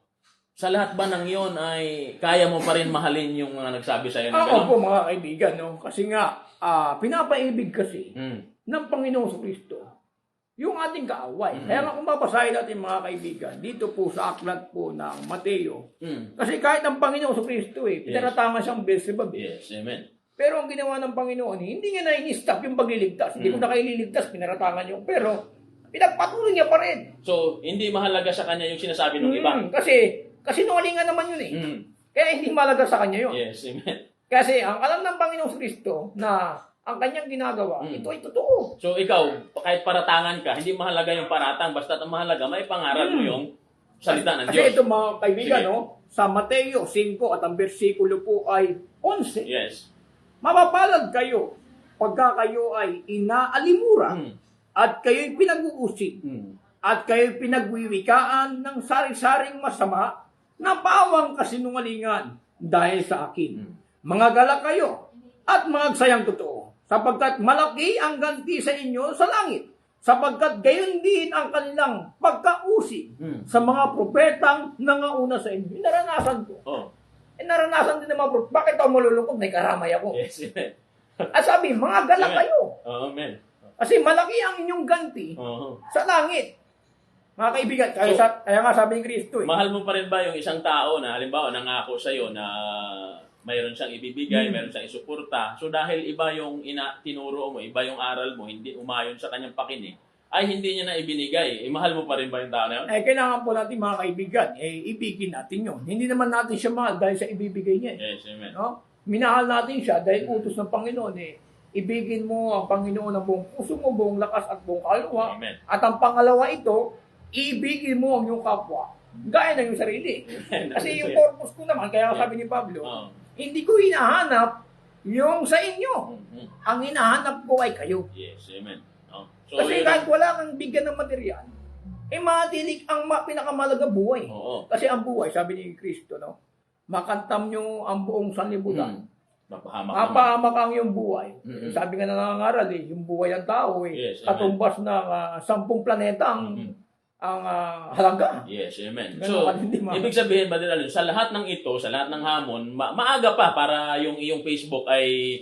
Sa lahat ba ng iyon ay kaya mo pa rin mahalin yung mga nagsabi sa'yo na gano'n? Opo, mga kaibigan, no? Kasi nga, pinapaibig kasi ng Panginoong Kristo yung ating kaaway. Kaya nga kung babasahin natin mga kaibigan, dito po sa aklat po ng Mateo, kasi kahit ang Panginoong Kristo pinaratangan siyang Beelzebub. Yes, amen. Pero ang ginawa ng Panginoon, hindi niya na-stop yung pagliligtas. Hindi ko na kayo liligtas, pinaratangan niyo. Pero pinagpatuloy niya pa rin. So, hindi mahalaga sa kanya yung sinasabi ng iba. Kasi sinungalingan naman yun Kaya hindi mahalaga sa kanya yun. Yes, amen. Kasi ang alam ng Panginoong Kristo na ang kanyang ginagawa, ito ay totoo. So, ikaw, kahit paratangan ka, hindi mahalaga yung paratang, basta ang mahalaga, may pangaral mo yung salita ng Diyos. Kasi ito mga kaibigan, Sige. sa Mateo 5 at ang versikulo po ay 11. Yes. Mapapalad kayo pagka kayo ay inaalimura at kayo'y pinag-uusig at kayo'y pinagwiwikaan ng sari-saring masama na bawang kasinungalingan dahil sa akin. Mga galak kayo at mga sayang totoo sapagkat malaki ang ganti sa inyo sa langit, sapagkat gayon din ang kanilang pagkausig sa mga propetang nangauna sa inyo. Naranasan ko. Oh. Naranasan din ng mga propeta. Bakit ako malulungkot? May karamay ako. Yes, amen. At sabi, mga galak Amen. kayo. Amen. Kasi malaki ang inyong ganti sa langit. Mga kaibigan, kaya nga sabi ni Kristo Mahal mo pa rin ba yung isang tao na halimbawa nangako sa iyo na mayroon siyang ibibigay, mayroon siyang isuporta. So dahil iba yung tinuro mo, iba yung aral mo, hindi umayon sa kanyang pakinig, ay hindi niya na ibinigay. Mahal mo pa rin ba yung tao na yun? Kailangan po natin mga kaibigan, ibigin natin yun. Hindi naman natin siya mahal dahil sa ibibigay niya. Yes, amen. No? Minahal natin siya dahil utos ng Panginoon. Ibigin mo ang Panginoon ng buong puso mo, buong lakas at buong kaluluwa. Amen. At ang pangalawa ito, ibigin mo ang iyong kapwa. Gaya ng iyong sarili. Kasi yung purpose ko naman, kaya sabi ni Pablo, hindi ko hinahanap yung sa inyo. Ang hinahanap ko ay kayo. Yes, amen. No? So, Kasi kahit wala kang bigyan ng material, matilik ang pinakamalaga buhay. Oo. Kasi ang buhay, sabi ni Kristo, no? Makantam nyo ang buong sanlibutan. Mapahamak ang yung buhay. Sabi nga na nangangaral, yung buhay ng tao, Yes, katumbas ng 10 planeta ang halaga. Yes, amen. Ganun So, ka din, ibig sabihin, Brother Alon, sa lahat ng ito, sa lahat ng hamon, maaga pa para yung iyong Facebook ay,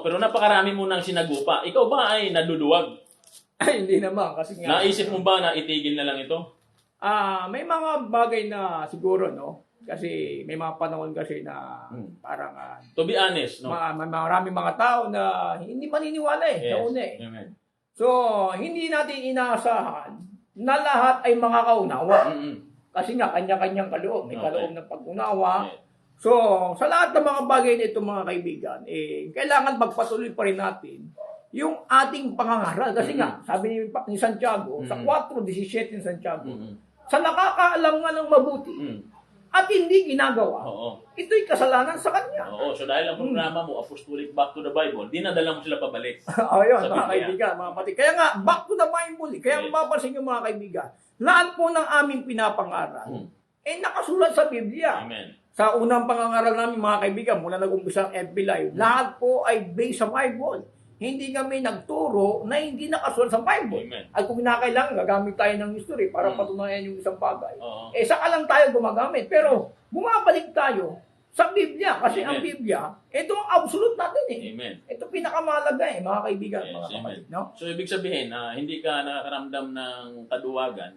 pero napakarami mo nang sinagupa. Ikaw ba ay naduluwag? Ay, hindi naman. Kasi nga, Naisip mo ba na itigil na lang ito? may mga bagay na siguro, no? Kasi may mga panahon kasi na parang To be honest, no? may maraming mga tao na hindi maniniwala sa una Amen. So, hindi natin inaasahan na lahat ay makakaunawa. Kasi nga, kanya-kanyang kaloob. May kaloob ng pag-unawa. Yeah. So, sa lahat ng mga bagay na ito, mga kaibigan, kailangan magpatuloy pa rin natin yung ating pangangaral. Kasi nga, sabi ni Santiago, sa 4:17 ni Santiago, sa nakakaalam nga ng mabuti, at hindi ginagawa, ito'y kasalanan sa kanya. Oo, so dahil ang programa mo, Apostolic Back to the Bible, dinadala mo sila pabalik. Ayun, Sa mga Biblia. kaibigan, mga kapatid. Kaya nga, back to the Bible. Kaya mapapansin nyo, mga kaibigan, lahat po ng aming pinapangaral, nakasulat sa Biblia. Amen. Sa unang pangangaral namin, mga kaibigan, mula nag-umpisa ang FB Live, lahat po ay based sa Bible. Hindi kami nagturo na hindi nakasulat sa Bible. Amen. At kung kinakailangan, gagamit tayo ng history para patunayan yung isang bagay. Oo. Saka lang tayo gumagamit. Pero, bumabalik tayo sa Biblia. Kasi Amen. ang Biblia, ito ang absolute natin Amen. Ito pinakamalaga mga kaibigan, Yes, mga amen. kapatid. No? So, ibig sabihin, hindi ka nakakaramdam ng kaduwagan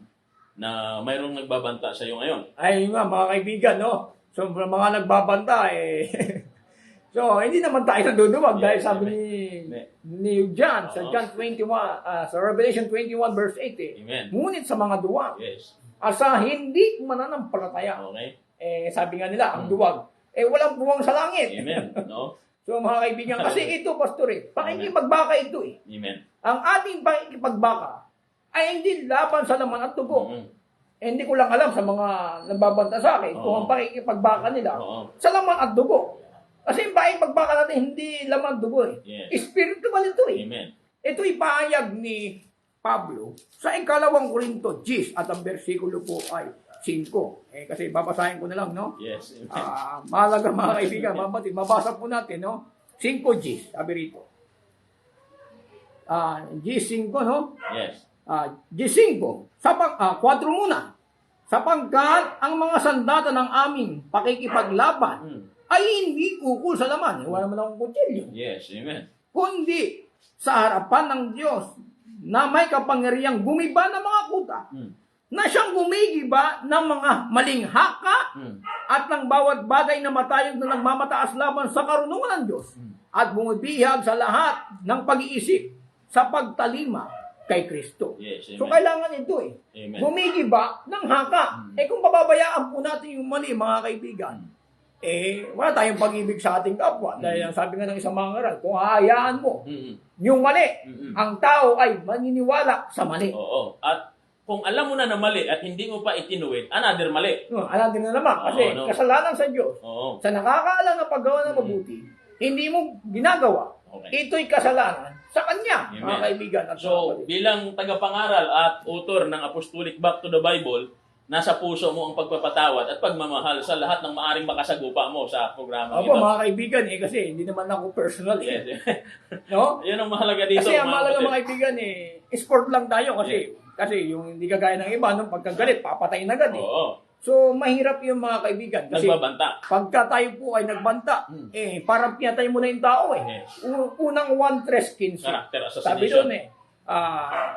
na mayroong nagbabanta sa iyo ngayon. Ay nga, mga kaibigan, no? So, mga nagbabanta, so, hindi naman tayo naduduwag dahil sabi ni John, sa John 21, sa Revelation 21 verse 8, Amen. ngunit sa mga duwag, Yes. asa hindi mananampalataya. Okay. Sabi nga nila, ang duwag, walang buwang sa langit. Amen. No? So, mga kaibigan, kasi ito, pastor, pakikipagbaka ito Amen. Ang ating pakikipagbaka ay hindi laban sa laman at dugo. Hindi ko lang alam sa mga nagbabanta sa akin kung ang pakikipagbaka nila sa laman at dugo. Kasi yung pakikipagbaka natin hindi laman at dugo Yes. Spiritual ito Amen. Ito ipahayag ni Pablo sa 2 Korinto 10 at ang bersikulo po ay 5. Kasi babasahin ko na lang, no? Yes. Amen. Mahalaga mga kaibigan, mga batid. Mabasa po natin, no? 5 sabi rito. G5, no? Yes. G5, 4 muna. Sapagkat ang mga sandata ng aming pakikipaglaban ay hindi ukol sa laman. Wala naman akong kutsilyo. Yes. Amen. Kundi sa harapan ng Diyos na may kapangyarihang gumiba ng mga kuta. Na siyang gumigiba ng mga maling haka at ng bawat bagay na matayog na nagmamataas laban sa karunungan ng Diyos at bumibihag sa lahat ng pag-iisip sa pagtalima kay Kristo. Yes. Amen. So kailangan ito Amen. gumigiba ng haka. Kung pababayaan po natin yung mali, mga kaibigan, wala tayong pag-ibig sa ating kapwa. Dahil sabi nga ng isang mga ngaral, kung hahayaan mo yung mali, ang tao ay maniniwala sa mali. Oo. At kung alam mo na na mali at hindi mo pa itinuwid, another mali. Alam din na naman, kasi kasalanan sa Diyos. Oo. Sa nakakaalam na paggawa ng mabuti, hindi mo ginagawa. Okay. Ito'y kasalanan sa Kanya, Amen. mga kaibigan. At So, bilang tagapangaral at author ng Apostolic Back to the Bible, nasa puso mo ang pagpapatawad at pagmamahal sa lahat ng maaring makasagupa mo sa programa Opo, ito. mga kaibigan, kasi hindi naman ako personal eh. Yes. No? Yun ang mahalaga dito. Kasi ang mga mahalaga kapatid. mga kaibigan sport lang tayo kasi yung hindi kagaya ng iba, nung pagkagalit, papatayin agad eh. Oo. So, mahirap yung mga kaibigan. Kasi Nagbabanta. pagka tayo po ay nagbanta, parang pinatay mo na yung tao eh. Yes. Unang 1-3-15. Character Sabi assassination. doon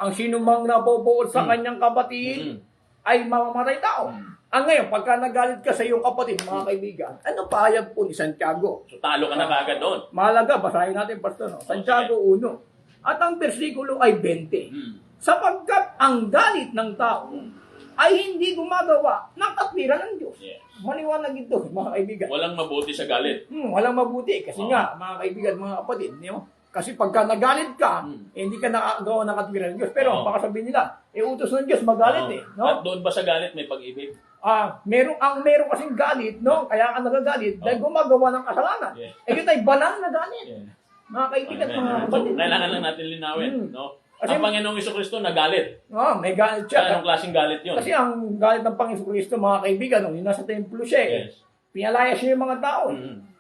ang sinumang napopool sa kanyang kapatid ay mamamatay tao. Ang ngayon, pagka nagalit ka sa iyong kapatid, mga kaibigan, ano pahayag po ni Santiago? So talo ka na kagad doon. Mahalaga, basahin natin, Pastor. No? Santiago 1. At ang bersikulo ay 20. Sapagkat ang galit ng tao ay hindi gumagawa ng katwiran ng Diyos. Yes. Maliwanag ito, mga kaibigan. Walang mabuti sa galit. Walang mabuti. Kasi nga, mga kaibigan, mga kapatid, kasi pagka nagalit ka, hindi ka nakagawa ng katwiran ng Diyos. Pero baka sabihin nila, utos ng Diyos magalit eh. No? At doon ba sa galit may pag-ibig? Meron kasing galit, no? Kaya ka nagagalit dahil gumagawa ng kasalanan. Yeah. Yun ay banal na galit. Yeah. Mga kaibigan, Amen. mga So, kapatid. kailangan lang natin linawin. No? Kasi- Ang Panginoong Jesucristo nagalit. May galit siya. Anong klaseng galit yun? Kasi ang galit ng Panginoon Kristo, mga kaibigan, nung nasa templo siya Yes. pinalaya siya yung mga tao.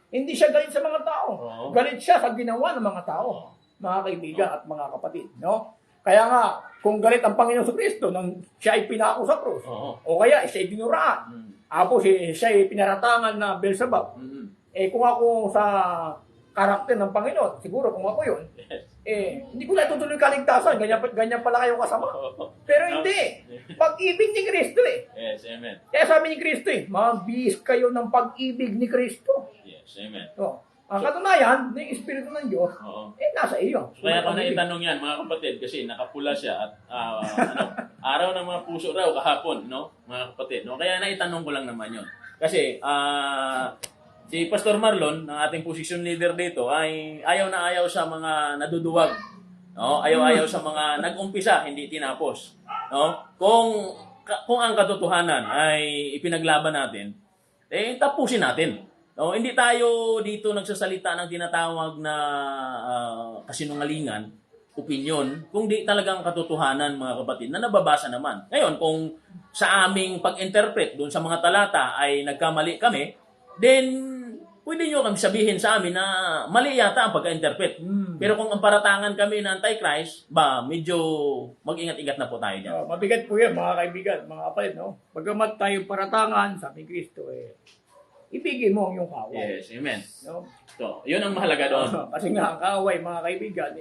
Hindi siya galit sa mga tao. Oo. Galit siya sa ginawa ng mga tao. Mga kaibigan at mga kapatid. No? Kaya nga, kung galit ang Panginoon Kristo nang siya ay pinako sa krus, Oo. o kaya siya ay binuraan, apo siya ay pinaratangan na Beelzebub, kung ako sa karakter ng Panginoon, siguro kung ako yun, hindi ko na tutuloy kaligtasan, ganyan pala kayo kasama. Pero hindi. Pag-ibig ni Kristo eh. Yes, amen. Kaya sabi ni Kristo mabihis kayo ng pag-ibig ni Kristo. Yes, amen. Ang katunayan, ng Espiritu ng Diyos, Oo. nasa iyo. Kaya ko na itanong yan, mga kapatid, kasi nakapula siya at araw ng mga puso raw kahapon, no? Mga kapatid, no? Kaya naitanong ko lang naman yun. Kasi, si Pastor Marlon, ng ating position leader dito, ay ayaw na ayaw sa mga naduduwag. No? Ayaw sa mga nag-umpisa, hindi tinapos. No? Kung ang katotohanan ay ipinaglaban natin, tapusin natin. No? Hindi tayo dito nagsasalita ng tinatawag na kasinungalingan, opinion, kung di talagang katotohanan, mga kapatid, na nababasa naman. Ngayon, kung sa aming pag-interpret doon sa mga talata ay nagkamali kami, then pwede nyo kami sabihin sa amin na mali yata ang pagka-interpret. Pero kung ang paratangan kami na Antichrist, medyo mag-ingat-ingat na po tayo dyan. Mabigat po yan, mga kaibigan, mga kapatid. No? Pagkamat tayo paratangan, sabi ni Kristo, ibigin mo ang iyong kaaway. Yes, amen. No? So, yun ang mahalaga doon. Kasi nga, ang kaaway, mga kaibigan,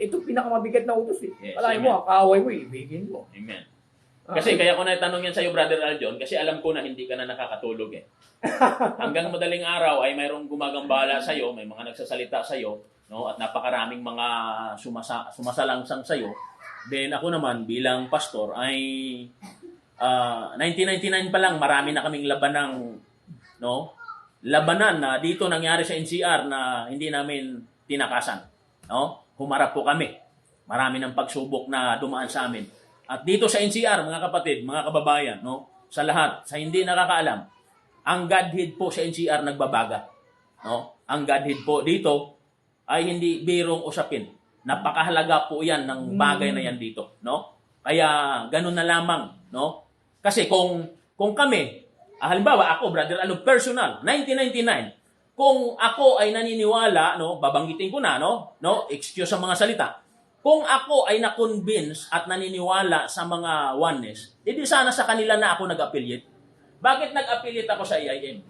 ito pinakamabigat na utos. Yes, Alain amen. mo, ang kaaway mo, ibigin mo. Amen. Kasi kaya ko na itanong yan sa iyo, Brother Aljon, kasi alam ko na hindi ka na nakakatulog eh. Hanggang madaling araw ay mayroong gumagambala sa iyo, may mga nagsasalita sa iyo, no? At napakaraming mga sumasalangsang sa iyo. Then ako naman bilang pastor ay 1999 pa lang marami na kaming labanan na dito nangyari sa NCR na hindi namin tinakasan, no? Humarap po kami. Marami ng pagsubok na dumaan sa amin. At dito sa NCR, mga kapatid, mga kababayan, no? Sa lahat, sa hindi nakakaalam, ang Godhead po sa NCR nagbabaga. No? Ang Godhead po dito ay hindi birong usapin. Napakahalaga po yan ng bagay na yan dito. No? Kaya ganun na lamang. No? Kasi kung kami, halimbawa ako, Brother Alo, personal, 1999, kung ako ay naniniwala, no, babanggitin ko na, no, excuse sa mga salita, kung ako ay na-convince at naniniwala sa mga oneness, edi sana sa kanila na ako nag-affiliate. Bakit nag-affiliate ako sa AIM?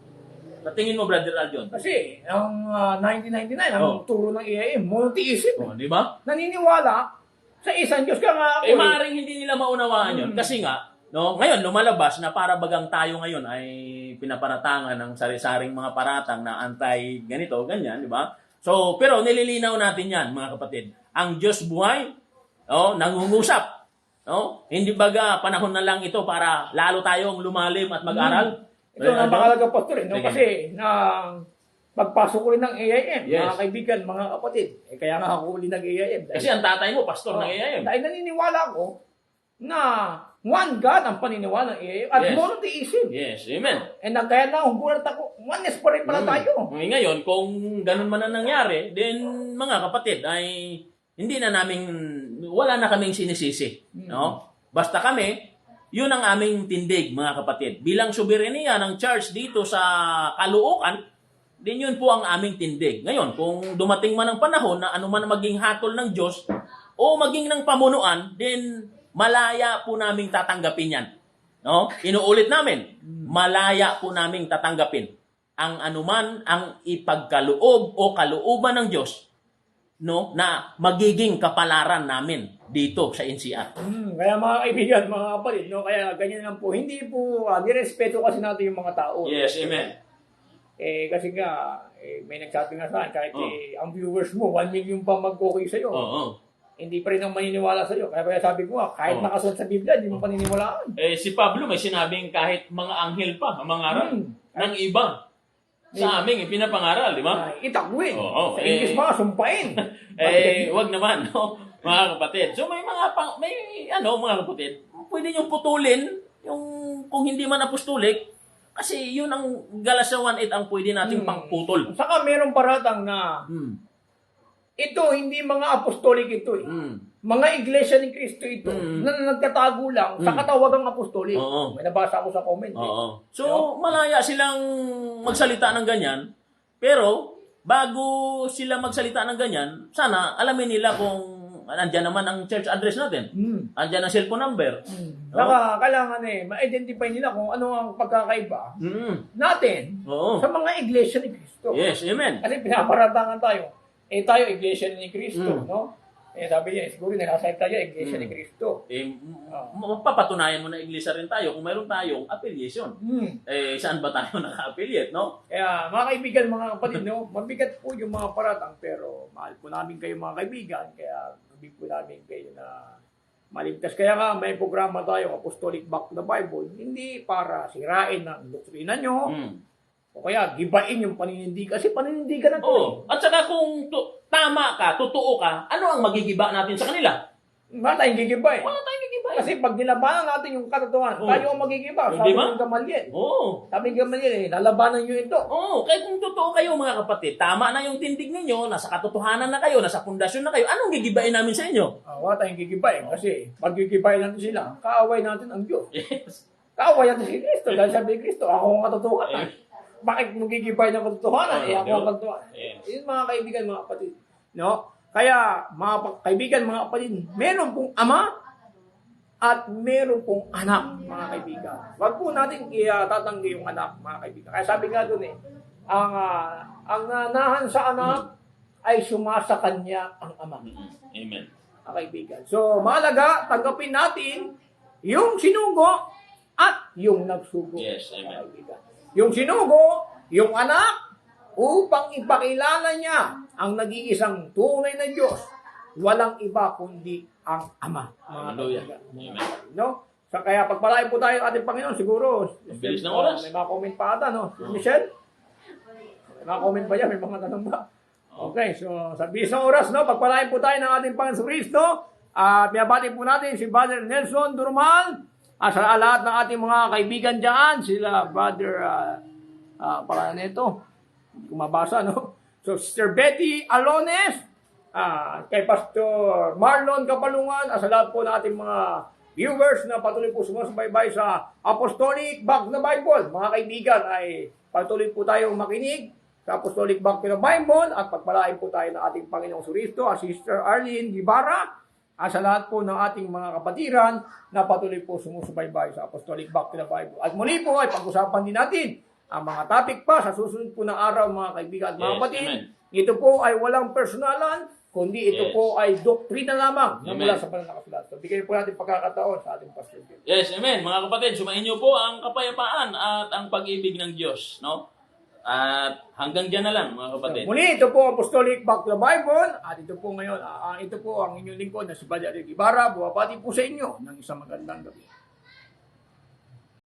Sa tingin mo, Brother Aljon? Kasi, ang 1999, ang turo ng AIM, monotheism. Di ba? Naniniwala sa isang Diyos ka nga ako. Maaaring hindi nila maunawaan yun. Kasi nga, no, ngayon lumalabas na para bagang tayo ngayon ay pinaparatangan ng sari-saring mga paratang na anti-ganito, ganyan, di ba? So, pero nililinaw natin yan, mga kapatid. Ang Diyos buhay, nangungusap. No? Hindi baga panahon na lang ito para lalo tayong lumalim at mag-aral. Ito ang napakalaga, Pastor. No? Sige. Kasi, pagpasok ko rin ng AIM, Yes. mga kaibigan, mga kapatid, kaya nga ako uli ng AIM. Kasi ang tatay mo, pastor ng AIM. Dahil naniniwala ko na one God ang paniniwala ng AIM at Yes. monotheism. Yes, amen. And kaya na, hugulat ako, oneness pa rin pala tayo. Ngayon, kung ganun man ang nangyari, then mga kapatid ay wala na kaming sinisisi. No? Basta kami, Yun ang aming tindig, mga kapatid. Bilang soberenya ng church dito sa Caloocan, din yun po ang aming tindig. Ngayon, kung dumating man ang panahon na anuman maging hatol ng Diyos o maging ng pamunuan, din malaya po naming tatanggapin yan. No? Inuulit namin, malaya po naming tatanggapin ang anuman ang ipagkaloob o kalooban ng Diyos, no, na magiging kapalaran namin dito sa NCR. Kaya mga kaibigan, mga kapatid, no, kaya ganyan lang po. Hindi po, nirespeto kasi natin yung mga tao. Yes, amen. Kasi nga, may nagsabi nga sa akin, kahit ang viewers mo, 1 million pa mag-okay sa'yo. Hindi pa rin ang maniniwala sa'yo. Kaya sabi ko nga, kahit nakasulat sa Biblia, hindi mo paniniwalaan. Si Pablo may sinabing kahit mga anghel pa, ang mangaral ng iba. Sa aming ipinapangaral, di ba? Itakwin. Oo. Sa English mga sumpain. Wag naman, no? Mga kapatid. So may mga mga kapatid, pwede niyong putulin yung kung hindi man apostolik kasi yun ang Galatians 1:8 ang pwede nating pangputol. Saka meron paratang na ito hindi mga apostolik ito eh. Mga iglesia ni Cristo ito na nagtatago lang sa katawagang apostolik. May nabasa ako sa comment. So malaya silang magsalita ng ganyan, pero bago sila magsalita ng ganyan, sana alamin nila kung andyan naman ang church address natin. Andyan ang cellphone number. Saka kailangan ma-identify nila kung ano ang pagkakaiba natin sa mga iglesia ni Cristo. Yes, amen. Kasi pinaparatangan tayo. Tayo iglesia ni Cristo, no? Sabi niya, siguro nakasaip tayo iglesia ni Cristo. Mapapatunayan mo na iglesia rin tayo kung mayroon tayong affiliation. Saan ba tayo naka-affiliate, no? Kaya mga kaibigan, mga kapatid, no? Mabigat po yung mga paratang, pero mahal po namin kayo mga kaibigan, kaya hindi po namin kayo na maligtas. Kaya nga, may programa tayo, Apostolic Back to the Bible, hindi para sirain ang doktrina nyo, o kaya gibain yung paninindigan, kasi paninindigan na ito. At saka kung tama ka, totoo ka, ano ang magigiba natin sa kanila? Wala tayong gigiba eh. Wala tayong gigiba. Kasi pag nilabanan natin yung katotohanan, tayo ang magigiba. Sabi ng Gamaliel. Sabi ng Gamaliel, lalabanan nyo ito. Kaya kung totoo kayo mga kapatid, tama na yung tindig ninyo, nasa katotohanan na kayo, nasa pundasyon na kayo, anong gigibain namin sa inyo? Wala tayong gigibain. Kasi pag gigibain natin sila, kaaway natin ang Diyos. Yes. Kaaway natin si Kristo. Dahil sabi ni Kristo, ako ang katotohanan. Bakit mo gigibay ng katotohanan? Ako ang katotohanan. Yun mga kaibigan, mga kapatid. No? Kaya, mga kaibigan, mga kapatid, meron pong ama at meron pong anak, mga kaibigan. Wag po natin tatanggi yung anak, mga kaibigan. Kaya sabi nga doon ang nanahan sa anak ay sumasa kanya ang ama. Amen. Mga kaibigan. So, mahalaga, tanggapin natin yung sinugo at yung nagsugo. Yes, amen. Yung sinugo, yung anak, upang ipakilala niya ang nag-iisang tunay na Diyos. Walang iba kundi ang Ama. Hallelujah. Amen. No? So, kaya pagpalain po tayo ating Panginoon, siguro. Bilis ng oras. May mga comment pa ata, no? Michelle? May mga comment ba yan? May mga tanong ba? Okay, so sa bilis ng oras, no? Pagpalain po tayo ng ating Panginoon Kristo. At pinabati po natin si Brother Nelson Durmal. Sa lahat ng ating mga kaibigan dyan, sila Brother, pala na ito, kung mabasa, no? So, Sister Betty Alones, kay Pastor Marlon Kapalungan, sa lahat po ng ating mga viewers na patuloy po sumusubaybay sa Apostolic Back to the Bible. Mga kaibigan, ay patuloy po tayong makinig sa Apostolic Back to the Bible at pagpalain po tayo ng ating Panginoong Kristo, Sister Arlene Guevara, sa lahat po ng ating mga kapatiran na patuloy po sumusubaybay sa Apostolic Back to the Bible. At muli po ay pag-usapan din natin ang mga topic pa sa susunod po na araw, mga kaibigan at mga kapatid. Ito po ay walang personalan, kundi ito po ay doktrina lamang na mula sa banal na kasulat. So, bigyan po natin pagkakataon sa ating pastor. Yes, amen. Mga kapatid, sumayin niyo po ang kapayapaan at ang pag-ibig ng Diyos, no? At hanggang dyan na lang, mga kapatid. Muli, ito po ang Apostolic Back to the Bible. At ito po ngayon, ito po ang inyong lingkod na si Brother Ibarra. Buwapati po sa inyo ng isang magandang gabi.